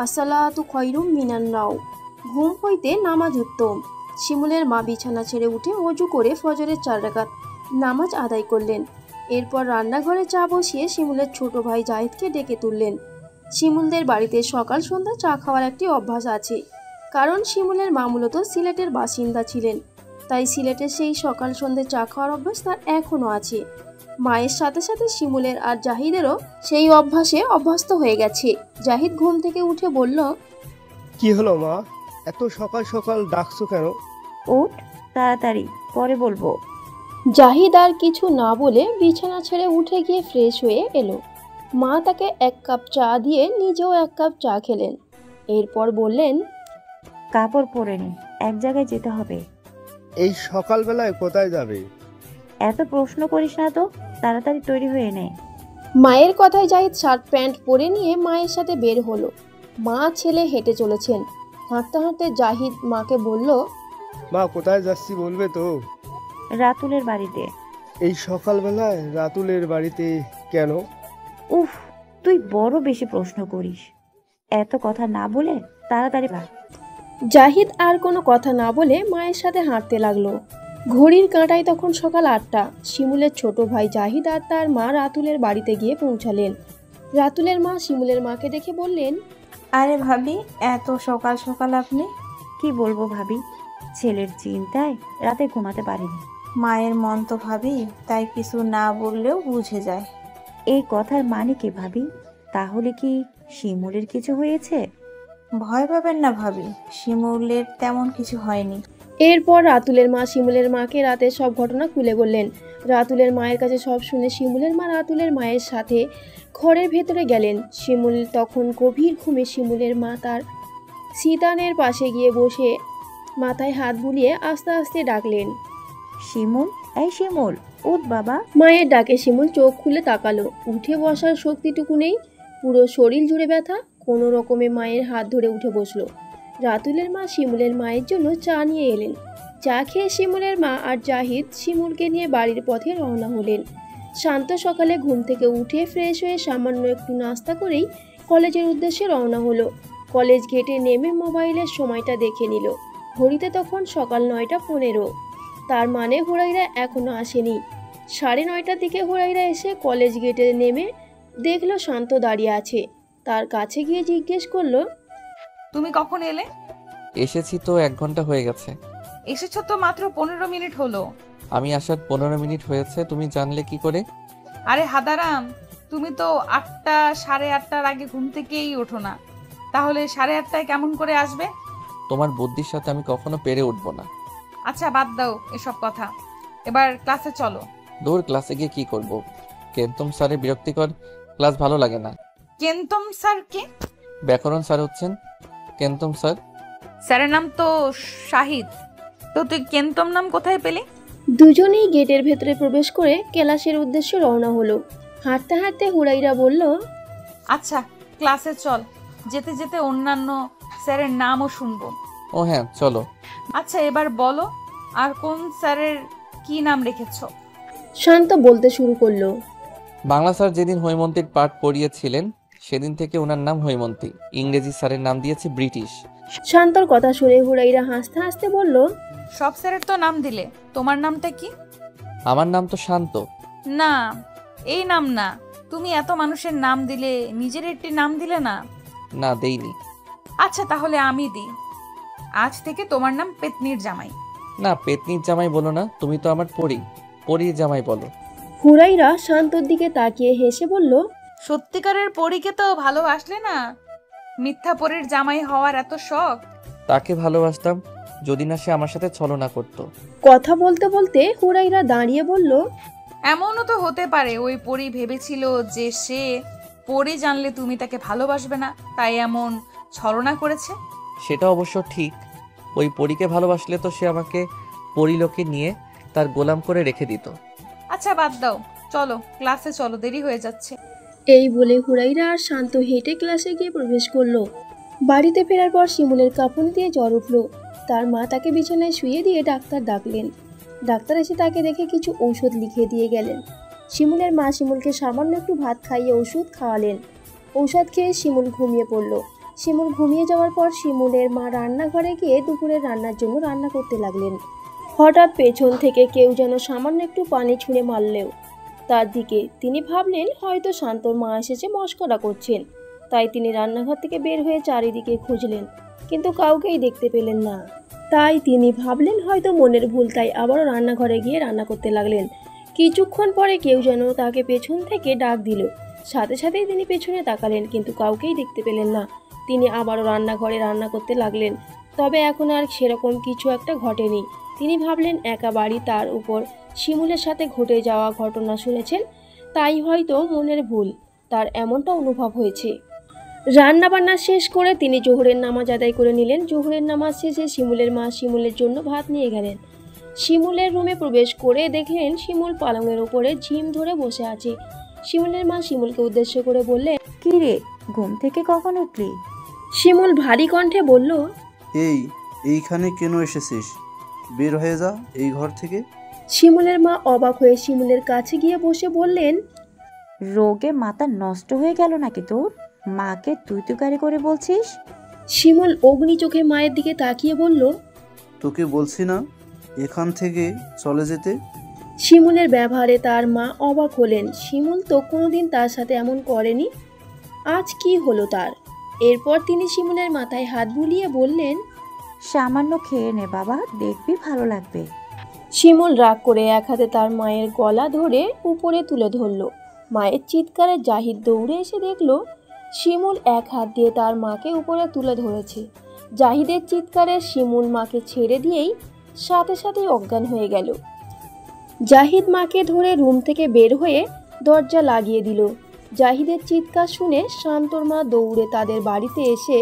আসসালাতু খয়রুম মিনান নাও। ঘুম হইতে নামাজ উত্তম। শিমুলের মা বিছানা ছেড়ে উঠে অজু করে ফজরের 4 রাকাত নামাজ আদায় করলেন। এরপর রান্নাঘরে চা বসিয়ে শিমুলের ছোট ভাই জাহিদকে ডেকে তুললেন। শিমুলদের বাড়িতে সকাল সন্ধ্যা চা খাওয়ার একটি অভ্যাস আছে, কারণ শিমুলের মা মূলত সিলেটের বাসিন্দা ছিলেন। তাই সিলেটের সেই সকাল সন্ধ্যে চা খাওয়ার অভ্যাস তার এখনও আছে। মায়ের সাথে সাথে শিমুলের আর জাহিদেরও সেই অভ্যাসে অভ্যস্ত হয়ে গেছে। জাহিদ ঘুম থেকে উঠে বলল, কি হলো মা, এত সকাল সকাল ডাকছো কেন? ওঠ তাড়াতাড়ি, পরে বলবো। জাহিদ আর কিছু না বলে বিছানা ছেড়ে উঠে গিয়ে ফ্রেশ হয়ে এলো। মা তাকে 1 কাপ চা দিয়ে নিজেও 1 কাপ চা খেলেন। এরপর বললেন, কাপড় পরে নি, এক জায়গায় যেতে হবে। এই সকালবেলায় কোথায় যাবে? এত প্রশ্ন করিস না তো, তাড়াতাড়ি তৈরি হয়ে নে। মায়ের কথায় জাহিদ শার্ট প্যান্ট পরে নিয়ে মায়ের সাথে বের হলো। মা ছেলে হেঁটে চলেছেন। হাঁটতে হাঁটতে জাহিদ মাকে বলল, মা কোথায় যাচ্ছি বলবে তো? রাতুলের বাড়িতে। এই সকালবেলায় রাতুলের বাড়িতে কেন? উফ, তুই বড় বেশি প্রশ্ন করিস। এত কথা না বলে তাড়াতাড়ি ভাগ। জাহিদ আর কোনো কথা না বলে মায়ের সাথে হাঁটতে লাগলো। ঘড়ির কাঁটায় তখন সকাল 8টা। শিমুলের ছোট ভাই জাহিদ আর তার মা রাতুলের বাড়িতে গিয়ে পৌঁছালেন। রাতুলের মা শিমুলের মাকে দেখে বললেন, আরে ভাবি, এত সকাল সকাল আপনি? কি বলবো ভাবি, ছেলের চিন্তায় রাতে ঘুমাতে পারিনি। মায়ের মন তো ভাবি, তাই কিছু না বললেও বুঝে যায়। এই কথার মানে কি ভাবি? তাহলে কি শিমুলের কিছু হয়েছে? ভয় পাবেন না ভাবি, শিমুলের তেমন কিছু হয়নি। এরপর রাতুলের মা শিমুলের মাকে রাতের সব ঘটনা খুলে বললেন। রাতুলের মায়ের কাছে সব শুনে শিমুলের মা রাতুলের মায়ের সাথে ঘরের ভেতরে গেলেন। শিমুল তখন গভীর ঘুমে। শিমুলের মা তার সীতানের পাশে গিয়ে বসে মাথায় হাত বুলিয়ে আস্তে আস্তে ডাকলেন, শিমুল, এই শিমুল, উঠ বাবা। মায়ের ডাকে শিমুল চোখ খুলে তাকালো। উঠে বসার শক্তিটুকু নেই, পুরো শরীর জুড়ে ব্যথা। কোনো রকমে মায়ের হাত ধরে উঠে বসলো। রাতুলের মা শিমুলের মায়ের জন্য চা নিয়ে এলেন। চা খেয়ে শিমুলের মা আর জাহিদ শিমুলকে নিয়ে বাড়ির পথে রওনা হলেন। শান্ত সকালে ঘুম থেকে উঠে ফ্রেশ হয়ে সামান্য একটু নাস্তা করেই কলেজের উদ্দেশ্যে রওনা হলো। কলেজ গেটে নেমে মোবাইলের সময়টা দেখে নিল। ঘড়িতে তখন সকাল 9:15। তার মানে হুরাইরা এখনো আসেনি। 9:30টার দিকে হুরাইরা এসে কলেজ গেটে নেমে দেখলো শান্ত দাঁড়িয়ে আছে। তার কাছে গিয়ে জিজ্ঞেস করলো, তুমি কখন এলে? এসেছি তো 1 ঘন্টা হয়ে গেছে। এসেছো তো মাত্র 15 মিনিট হলো। আমি আসার 15 মিনিট হয়েছে, তুমি জানলে কি করে? আরে হাদারাম, তুমি তো 8টা 8:30টার আগে ঘুম থেকেই ওঠো না, তাহলে 8:30টায় কেমন করে আসবে? তোমার বুদ্ধির সাথে আমি কখনো পেরে উঠবো না। আচ্ছা বাদ দাও এসব কথা, এবার ক্লাসে চলো। দূর, ক্লাসে গিয়ে কি করব? কেন্তম স্যারের বিরক্তিকর ক্লাস ভালো লাগে না। কেন্তম স্যার কে? ব্যাকরণ স্যার হচ্ছেন কেন্তম স্যার। স্যারের নাম তো শাহিদ, তো তুই কেন্তম নাম কোথায় পেলি? দুজনেই গেটের ভেতরে প্রবেশ করে ক্লাসের উদ্দেশ্যে রওনা হলো। হাঁটতে হাঁটতে হুরাইরা বলল, আচ্ছা ক্লাসে চল, যেতে যেতে অন্যান্য স্যারের নামও শুনবো। ও হ্যাঁ, চলো। আচ্ছা এবার বলো, আর কোন স্যারের কি নাম রেখেছো? শান্ত বলতে শুরু করলো, বাংলা স্যার যেদিন হৈমন্তীর পাঠ পড়িয়েছিলেন সেদিন থেকে ওনার নাম হৈমন্তী। ইংরেজি স্যারের নাম দিয়েছি ব্রিটিশ। শান্তর কথা শুনে হুরাইরা হাসতে হাসতে বলল, সব স্যারের তো নাম দিলে, তোমার নামটা কি? আমার নাম তো শান্ত। না, এই নাম না, তুমি এত মানুষের নাম দিলে, নিজের একটি নাম দিলে না। না, দেইনি। আচ্ছা তাহলে আমি দিই, আজ থেকে তোমার নাম পেতনির জামাই। না, পেতনির জামাই বলো না, তুমি তো আমার পরীর জামাই বলো। হুরাইরা শান্তর দিকে তাকিয়ে হেসে বলল, সত্যিকারের পরীকে তো ভালোবাসলে না, মিথ্যা পরীর জামাই হওয়ার এত শখ। তাকে ভালোবাসতাম যদি না সে আমার সাথে ছলনা করত। কথা বলতে বলতে হুরাইরা দাঁড়িয়ে বলল, এমনও তো হতে পারে ওই পরী ভেবেছিল যে সে পরী জানলে তুমি তাকে ভালোবাসবে না, তাই এমন ছলনা করেছে। সেটা অবশ্য ঠিক, ওই পরীকে ভালোবাসলে তো সে আমাকে পরীলোকে নিয়ে তার গোলাম করে রেখে দিত। আচ্ছা বাদ দাও, চলো ক্লাসে চলো, দেরি হয়ে যাচ্ছে। এই বলে হুরাইরা আর শান্ত হেঁটে ক্লাসে গিয়ে প্রবেশ করলো। বাড়িতে ফেরার পর শিমুলের কাঁপুনি দিয়ে জ্বর উঠল। তার মা তাকে বিছানায় শুয়ে দিয়ে ডাক্তার ডাকলেন। ডাক্তার এসে তাকে দেখে কিছু ঔষধ লিখে দিয়ে গেলেন। শিমুলের মা শিমুলকে সামান্য একটু ভাত খাইয়ে ওষুধ খাওয়ালেন। ঔষধ খেয়ে শিমুল ঘুমিয়ে পড়ল। শিমুল ঘুমিয়ে যাওয়ার পর শিমুলের মা রান্নাঘরে গিয়ে দুপুরের রান্নার জন্য রান্না করতে লাগলেন। হঠাৎ পেছন থেকে কেউ যেন সামান্য একটু পানি ছুঁড়ে মারলেও তার দিকে। তিনি ভাবলেন হয়তো শান্তর মা এসেছে, মশকরা করছেন। তাই তিনি রান্নাঘর থেকে বের হয়ে চারিদিকে খুঁজলেন, কিন্তু কাউকেই দেখতে পেলেন না। তাই তিনি ভাবলেন হয়তো মনের ভুল, তাই আবারও রান্নাঘরে গিয়ে রান্না করতে লাগলেন। কিছুক্ষণ পরে কেউ যেন তাকে পেছন থেকে ডাক দিল। সাথে সাথেই তিনি পেছনে তাকালেন, কিন্তু কাউকেই দেখতে পেলেন না। তিনি আবারও রান্নাঘরে রান্না করতে লাগলেন, তবে এখন আর সেরকম কিছু একটা ঘটেনি। তিনি ভাবলেন একা বাড়ি, তার উপর শিমুলের সাথে ঘটে যাওয়া ঘটনা শুনেছেন, তাই হয়তো মনের ভুল, তার এমনটা অনুভব হয়েছে। রান্না বান্না শেষ করে তিনি জোহরের নামাজ আদায় করে নিলেন। জোহরের নামাজ শেষে শিমুলের মা শিমুলের জন্য ভাত নিয়ে গেলেন। শিমুলের রুমে প্রবেশ করে দেখলেন শিমুল পালঙের উপরে ঝিম ধরে বসে আছে। শিমুলের মা শিমুলকে উদ্দেশ্য করে বললেন, কি রে, ঘুম থেকে কখন উঠলি? শিমুল ভারী কণ্ঠে বলল, এইখানে কেন এসেছিস? বের হয়ে যা এই ঘর থেকে। শিমুলের মা অবাক হয়ে শিমুলের কাছে গিয়ে বসে বললেন, রোগে মাথা নষ্ট হয়ে গেল নাকি তোর? মাকে তুই তুকারি করে বলছিস? শিমুল অগ্নি চোখে মায়ের দিকে তাকিয়ে বলল, তোকে বলছি না এখান থেকে চলে যেতে। শিমুলের ব্যবহারে তার মা অবাক হলেন। শিমুল তো কোনোদিন তার সাথে এমন করেনি। আজ কি হলো তার। এরপর তিনি শিমুলের মাথায় হাত বুলিয়ে বললেন, সামান্য খেয়ে নে বাবা, দেখবি ভালো লাগবে। শিমুল রাগ করে এক হাতে তার মায়ের গলা ধরে উপরে তুলে ধরল। মায়ের চিৎকারে জাহিদ দৌড়ে এসে দেখল শিমুল এক হাত দিয়ে তার মাকে উপরে তুলে ধরেছে। জাহিদের চিৎকারে শিমুল মাকে ছেড়ে দিয়েই সাথে সাথেই অজ্ঞান হয়ে গেল। জাহিদ মাকে ধরে রুম থেকে বের হয়ে দরজা লাগিয়ে দিল। জাহিদের চিৎকার শুনে শান্তর মা দৌড়ে তাদের বাড়িতে এসে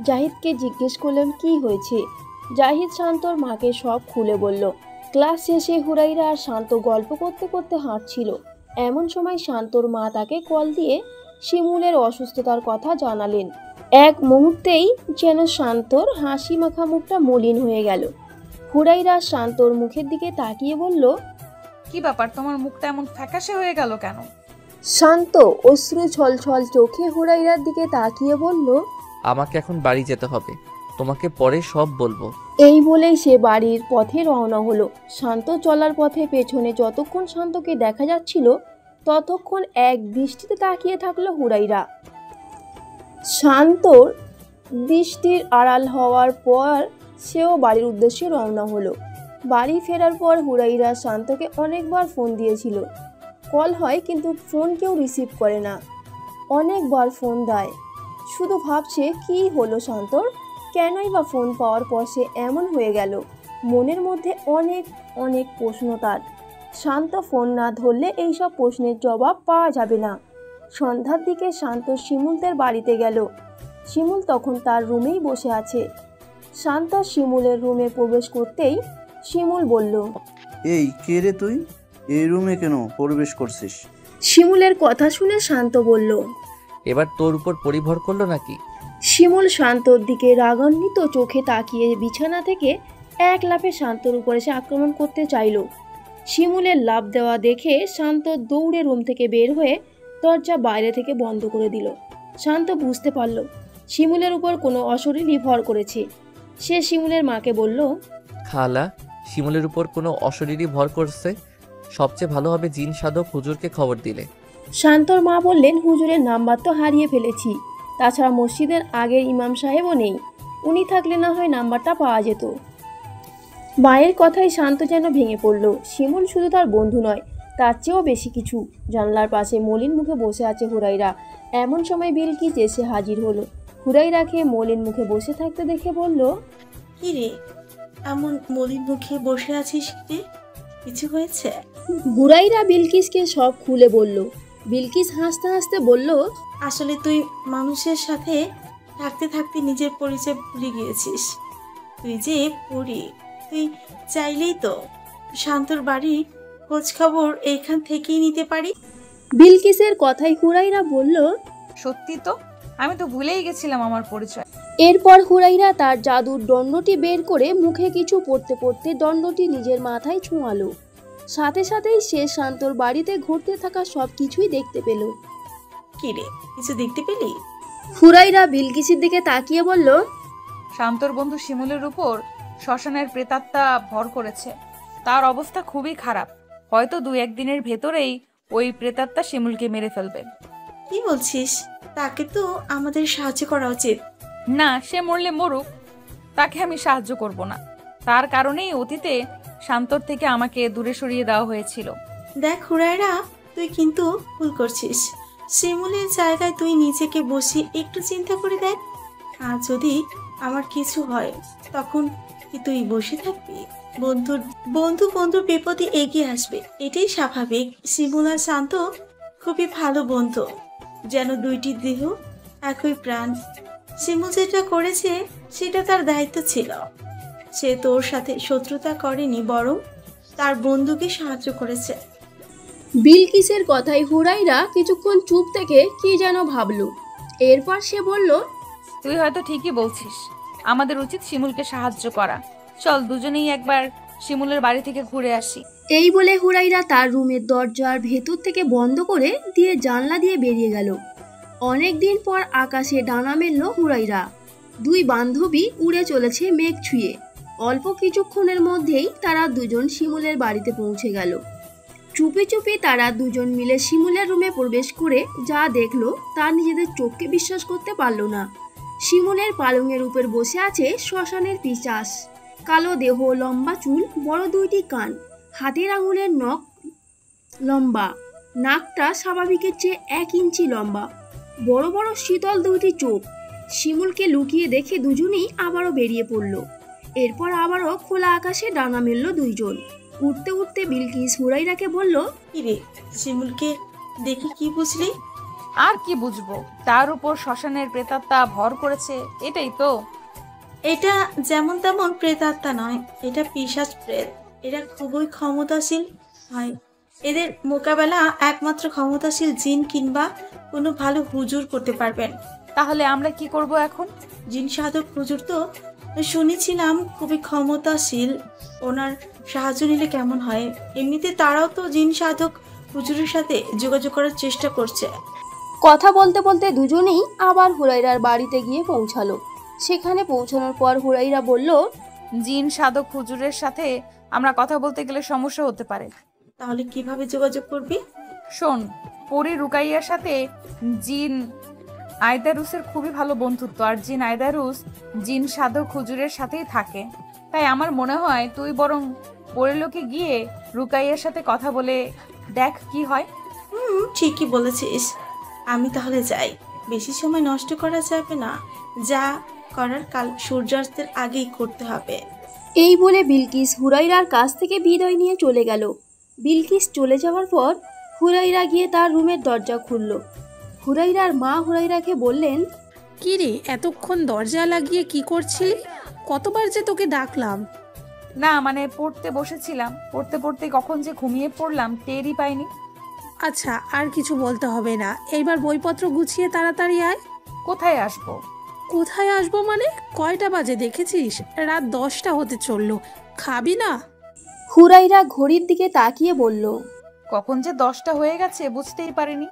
জাহিদকে জিজ্ঞেস করলেন কি হয়েছে। জাহিদ শান্তর মাকে সব খুলে বলল। ক্লাস শেষে হুরাইরা আর শান্ত গল্প করতে করতে হাঁটছিল। এমন সময় শান্তর মা তাকে কল দিয়ে শিমুলের অসুস্থতার কথা জানালেন। এক মুহূর্তেই যেন শান্তর হাসি মাখা মুখটা মলিন হয়ে গেল। হুরাইরা শান্তর মুখের দিকে তাকিয়ে বলল, কি ব্যাপার, তোমার মুখটা এমন ফ্যাকাশে হয়ে গেল কেন? শান্ত অশ্রু ছলছল চোখে হুরাইরার দিকে তাকিয়ে বলল, আমাকে এখন বাড়ি যেতে হবে, তোমাকে পরে সব বলবো। এই বলেই সে বাড়ির পথে রওনা হলো। শান্ত চলার পথে পেছনে যতক্ষণ শান্তকে দেখা যাচ্ছিল ততক্ষণ এক দৃষ্টিতে তাকিয়ে থাকলো হুরাইরা। শান্তর দৃষ্টির আড়াল হওয়ার পর সেও বাড়ির উদ্দেশ্যে রওনা হলো। বাড়ি ফেরার পর হুরাইরা শান্তকে অনেকবার ফোন দিয়েছিল। কল হয় কিন্তু ফোন কেউ রিসিভ করে না। অনেকবার ফোন দেয়, শুধু ভাবছে কি হলো শান্তর, কেনই বা ফোন পাওয়ার পর সে এমন হয়ে গেল। মনের মধ্যে অনেক অনেক প্রশ্ন তার। শান্ত ফোন না ধরলে এইসব প্রশ্নের জবাব পাওয়া যাবে না। সন্ধ্যার দিকে শান্ত শিমুলদের বাড়িতে গেল। শিমুল তখন তার রুমেই বসে আছে। শান্ত শিমুলের রুমে প্রবেশ করতেই শিমুল বলল, এই কে রে তুই, এই রুমে কেন প্রবেশ করছিস? শিমুলের কথা শুনে শান্ত বলল, এবার তোর উপর পরিভর করলো নাকি? শিমুল শান্তর দিকে রাগান্বিত চোখে তাকিয়ে বিছানা থেকে এক লাফে শান্তর উপর এসে আক্রমণ করতে চাইল। শিমুলের লাফ দেওয়া দেখে শান্ত দৌড়ে রুম থেকে বের হয়ে দরজা বাইরে থেকে বন্ধ করে দিল। শান্ত বুঝতে পারল শিমুলের উপর কোনো অশরীরই ভর করেছে। সে শিমুলের মাকে বলল, খালা, শিমুলের উপর কোনো অশরীরই ভর করছে, সবচেয়ে ভালো হবে জিন সাধক হুজুরকে খবর দিলে। শান্তর মা বললেন, হুজুরের নাম্বার তো হারিয়ে ফেলেছি, তাছাড়া মসজিদের আগের ইমাম সাহেবও নেই, উনি থাকলে না হয় নাম্বারটা পাওয়া যেত। মায়ের কথায় শান্ত যেন ভেঙে পড়ল। শিমুল শুধু তার বন্ধু নয়, তার চেয়েও বেশি কিছু। জানলার পাশে মলিন মুখে বসে আছে হুরাইরা। এমন সময় বিলকিস এসে হাজির হলো। হুরাইরাকে মলিন মুখে বসে থাকতে দেখে বলল, কি রে, এমন মলিন মুখে বসে আছিস যে, কিছু হয়েছে? হুরাইরা বিলকিসকে সব খুলে বলল। বিলকিস হাসতে হাসতে বলল, আসলে তুই মানুষের সাথে থাকতে থাকতে নিজের পরিচয় ভুলে গিয়েছিস। তুই যে পড়ি, তুই চাইলেই তো শান্তর বাড়ির খোঁজ খবর এইখান থেকেই নিতে পারি। বিলকিসের কথাই হুরাইরা বলল, সত্যি তো, আমি তো ভুলেই গেছিলাম আমার পরিচয়। এরপর হুরাইরা তার জাদুর দণ্ডটি বের করে মুখে কিছু পড়তে পড়তে দণ্ডটি নিজের মাথায় ছোঁয়ালো। সাথে সাথেই সে শান্তর বাড়িতে ঘুরতে থাকা সব কিছুই দেখতে পেল। কি রে, কিছু দেখতে পেলি? হুরাইরা বিলকিসের দিকে তাকিয়ে বলল, শান্তর বন্ধু শিমুলের উপর শ্মশানের প্রেতাত্মা ভর করেছে। তার অবস্থা খুবই খারাপ, হয়তো 2-1 দিনের ভেতরেই ওই প্রেতাত্মা শিমুলকে মেরে ফেলবে। কি বলছিস? তাকে তো আমাদের সাহায্য করা উচিত। না, সে মরলে মরুক, তাকে আমি সাহায্য করব না। তার কারণেই অতীতে শান্তর থেকে আমাকে দূরে সরিয়ে দেওয়া হয়েছিল। দেখ হুরাইরা, তুই কিন্তু ভুল করছিস। শিমুলের জায়গায় তুই নিজেকে বসে একটু চিন্তা করে দেখ। আর যদি আমার কিছু হয় তখন কি তুই বসে থাকবি? বন্ধুর বিপদে এগিয়ে আসবে, এটাই স্বাভাবিক। শিমুল আর শান্ত খুবই ভালো বন্ধু, যেন দুইটি দেহ একই প্রাণ। শিমুল যেটা করেছে সেটা তার দায়িত্ব ছিল। সে তোর সাথে শত্রুতা করেনি, বরং তার বন্ধুকে সাহায্য করেছে। বিলকিসের কথায় হুরাইরা কিছুক্ষণ চুপ থেকে কি যেন ভাবল। এরপর সে বলল, তুই হয়তো ঠিকই বলছিস, আমাদের উচিত শিমুলকে সাহায্য করা। চল দুজনেই একবার শিমুলের বাড়ি থেকে ঘুরে আসি। এই বলে হুরাইরা তার রুমের দরজার ভেতর থেকে বন্ধ করে দিয়ে জানলা দিয়ে বেরিয়ে গেল। অনেকদিন পর আকাশে ডানা মেলল হুরাইরা। দুই বান্ধবী উড়ে চলেছে মেঘ ছুঁয়ে। অল্প কিছুক্ষণের মধ্যেই তারা দুজন শিমুলের বাড়িতে পৌঁছে গেল। চুপি চুপি তারা দুজন মিলে শিমুলের রুমে প্রবেশ করে যা দেখলো তা নিজেদের চোখকে বিশ্বাস করতে পারল না। শিমুলের পালঙের উপর বসে আছে শ্মশানের পিশাচ। কালো দেহ, লম্বা চুল, বড় দুইটি কান, হাতের আঙুলের নখ লম্বা, নাকটা স্বাভাবিকের চেয়ে 1 ইঞ্চি লম্বা, বড় বড় শীতল দুইটি চোখ। শিমুলকে লুকিয়ে দেখে দুজনেই আবারও বেরিয়ে পড়ল। এরপর আবারও খোলা আকাশে ডানা মেলল দুইজন। উঠতে উঠতে বিলকিস হুরাইরাকে বলল, কিরে শিমুলকে দেখে কি বুঝলি? আর কি বুঝবো, তার উপর শ্মশানের প্রেতাত্মা ভর করেছে, এটাই তো। এটা যেমন তেমন প্রেতাত্মা নয়, এটা পিশাচ প্রেত। এরা খুবই ক্ষমতাশীল হয়। এদের মোকাবেলা একমাত্র ক্ষমতাশীল জিন কিংবা কোনো ভালো হুজুর করতে পারবেন। তাহলে আমরা কি করব এখন? জিন সাধক হুজুর তো শুনেছিলাম খুবই ক্ষমতাশীল, ওনার সাহায্য নিলে কেমন হয়? এমনিতে তারাও তো জিন সাধক হুজুরের সাথে যোগাযোগ করার চেষ্টা করছে। কথা বলতে বলতে দুজনেই আবার হুরাইরার বাড়িতে গিয়ে পৌঁছালো। সেখানে পৌঁছানোর পর হুরাইরা বলল, জিন সাধক হুজুরের সাথে আমরা কথা বলতে গেলে সমস্যা হতে পারে। তাহলে কিভাবে যোগাযোগ করবি? শোন, পরি রুকাইয়ার সাথে জিন আয়দারুসের খুবই ভালো বন্ধুত্ব, আর জিন আয়দারুস জিন সাধক হুজুরের সাথেই থাকে। তাই আমার মনে হয় তুই বরং পরিলোকে গিয়ে রুকাইয়ার সাথে কথা বলে দেখ কি হয়। ঠিকই বলেছিস, আমি তাহলে যাই। বেশি সময় নষ্ট করা যাবে না, যা করার কাল সূর্যাস্তের আগেই করতে হবে। এই বলে বিলকিস হুরাইরার কাছ থেকে বিদায় নিয়ে চলে গেল। বিলকিস চলে যাওয়ার পর হুরাইরা গিয়ে তার রুমের দরজা খুলল। হুরাইরার মা হুরাইরাকে বললেন, কি রে, এতক্ষণ দরজা লাগিয়ে কি করছিলি? কতবার যে তোকে ডাকলাম। না মানে পড়তে বসেছিলাম, পড়তে পড়তে কখন যে ঘুমিয়ে পড়লাম টেরই পাইনি। আচ্ছা, আর কিছু বলতে হবে না, এইবার বইপত্র গুছিয়ে তাড়াতাড়ি আয়। কোথায় আসবো? কোথায় আসবো মানে? কয়টা বাজে দেখেছিস? রাত 10টা হতে চললো। খাবি না? হুরাইরা ঘড়ির দিকে তাকিয়ে বলল, কখন যে 10টা হয়ে গেছে বুঝতেই পারিনি।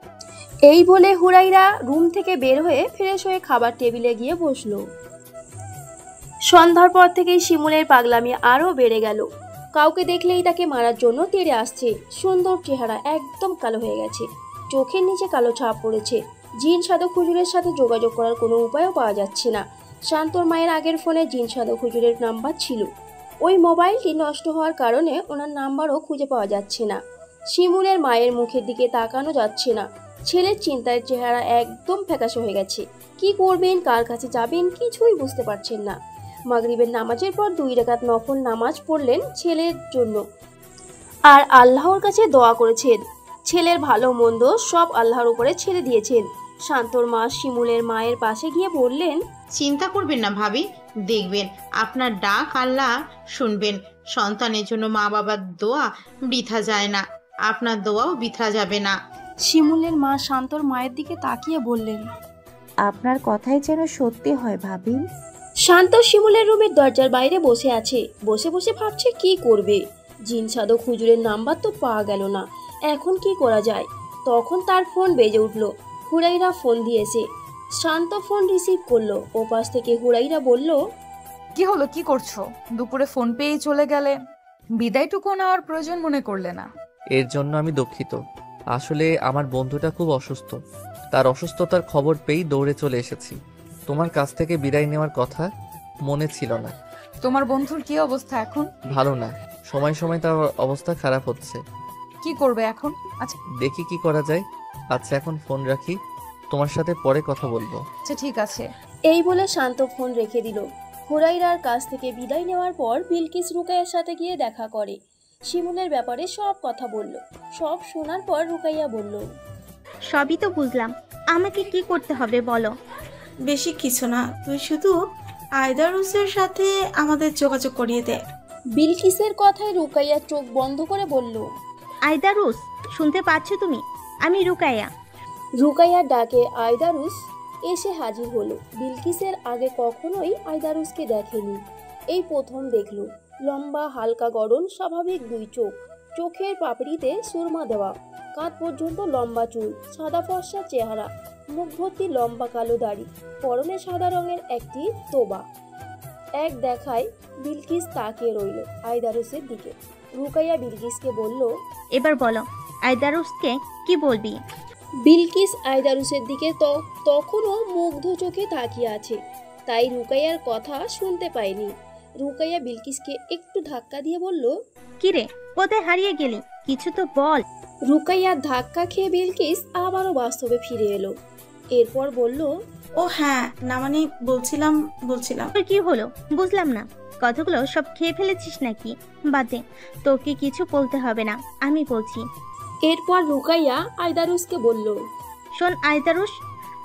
এই বলে হুরাইরা রুম থেকে বের হয়ে ফ্রেশ হয়ে খাবার টেবিলে গিয়ে বসলো। সন্ধ্যার পর থেকেই শিমুলের পাগলামি আরও বেড়ে গেল। কাউকে দেখলেই তাকে মারার জন্য তেড়ে আসছে। সুন্দর চেহারা একদম কালো হয়ে গেছে, চোখের নিচে কালো ছাপ পড়েছে। জিন সাধক হুজুরের সাথে যোগাযোগ করার কোনো উপায়ও পাওয়া যাচ্ছে না। শান্তর মায়ের আগের ফোনে জিন সাধক হুজুরের নাম্বার ছিল, ওই মোবাইলটি নষ্ট হওয়ার কারণে ওনার নাম্বারও খুঁজে পাওয়া যাচ্ছে না। শিমুলের মায়ের মুখের দিকে তাকানো যাচ্ছে না। ছেলের চিন্তায় চেহারা একদম ফ্যাকাশে হয়ে গেছে। কি করবেন, কার কাছে যাবেন, কিছুই বুঝতে পারছেন না। মাগরিবের নামাজের পর 2 রাকাত নফল নামাজ পড়লেন ছেলের জন্য, আর আল্লাহর কাছে দোয়া করেছেন। ছেলের ভালো মন্দ সব আল্লাহর উপরে ছেড়ে দিয়েছেন। শান্তর মা শিমুলের মায়ের পাশে গিয়ে বললেন, চিন্তা করবেন না ভাবি, দেখবেন আপনার ডাক আল্লাহ শুনবেন। সন্তানের জন্য মা বাবার দোয়া বৃথা যায় না, আপনার দোয়াও বৃথা যাবে না। শিমুলের মা শান্তর মায়ের দিকে তাকিয়ে বললেন, আপনার কথাই যেন সত্যি হয় ভাবি। শান্ত শিমুলের রুমের দরজার বাইরে বসে আছে। বসে বসে ভাবছে কি করবে। জিন সাধক হুজুরের নাম্বার তো পাওয়া গেল না, এখন কি করা যায়। তখন তার ফোন বেজে উঠল। হুরাইরা ফোন দিয়েছে। শান্ত ফোন রিসিভ করলো। ওপাশ থেকে হুরাইরা বলল, কি হলো, কি করছো? দুপুরে ফোন পেয়েই চলে গেলে, বিদায়টুকু নেওয়ার প্রয়োজন মনে করলে না? এর জন্য আমি দুঃখিত। আসলে আমার বন্ধুটা খুব অসুস্থ, তার অসুস্থতার খবর পেয়েই দৌড়ে চলে এসেছি। তোমার কাছ থেকে বিদায় নেওয়ার কথা মনে ছিল না। তোমার বন্ধুর কি অবস্থা এখন? ভালো না, সময় সময় তার অবস্থা খারাপ হচ্ছে। কি করবে এখন? আচ্ছা দেখি কি করা যায়। আচ্ছা এখন ফোন রাখি, তোমার সাথে পরে কথা বলবো। আচ্ছা ঠিক আছে। এই বলে শান্ত ফোন রেখে দিল। হুরাইরার কাছ থেকে বিদায় নেওয়ার পর বিলকিস রুকাইয়ার সাথে গিয়ে দেখা করে। শিমুলের ব্যাপারে সব কথা বলল। সব শোনার পর রুকাইয়া বলল, সবই তো বুঝলাম, আমাকে কি করতে হবে বলো। বেশি কিছু না, তুই শুধু আয়দারুসের সাথে আমাদের যোগাযোগ করিয়ে দে। বিলকিসের কথায় রুকাইয়া চোখ বন্ধ করে বলল, আয়দারুস, শুনতে পাচ্ছ তুমি? আমি রুকাইয়া। রুকাইয়ার ডাকে আয়দারুস এসে হাজির হলো। বিলকিসের আগে কখনোই আয়দারুসকে দেখেনি, এই প্রথম দেখল। লম্বা হালকা গড়ন, স্বাভাবিক 2 চোখ, চোখের পাপড়িতে সুরমা দেওয়া, কাঁধ পর্যন্ত লম্বা চুল, সাদা ফর্সা চেহারা, মুখ ভর্তি লম্বা কালো দাড়ি, পরনে সাদা রঙের একটি তোবা। এক দেখায় বিলকিস তাকিয়ে রইল আয়দারুসের দিকে। রুকাইয়া বিলকিসকে বলল, এবার বলো আইদারুসকে কি বলবি? বিলকিস আইদারুসের দিকে তখনও মুগ্ধ চোখে তাকিয়ে আছে, তাই রুকাইয়ার কথা শুনতে পায়নি। রুকাইয়া বিলকিসকে একটু ধাক্কা দিয়ে বলল, কিরে কোথায় হারিয়ে গেলি? কিছু তো বল। রুকাইয়ার ধাক্কা খেয়ে বিলকিস আবারও বাস্তবে ফিরে এলো। এরপর বলল, ও হ্যাঁ, না মানে বলছিলাম। তোর কি হলো বুঝলাম না, কথাগুলো সব খেয়ে ফেলেছিস নাকি? বাদ দে, তোকে কিছু বলতে হবে না, আমি বলছি। এরপর রুকাইয়া আইদারুসকে বলল, শোন আইদারুস,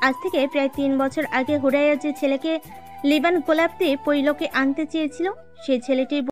আজ থেকে প্রায় 3 বছর আগে হুরাইয়া যে ছেলেকে লিবান গোলাপতে পরিলোকে আনতে চেয়েছিল, সেই ছেলেটির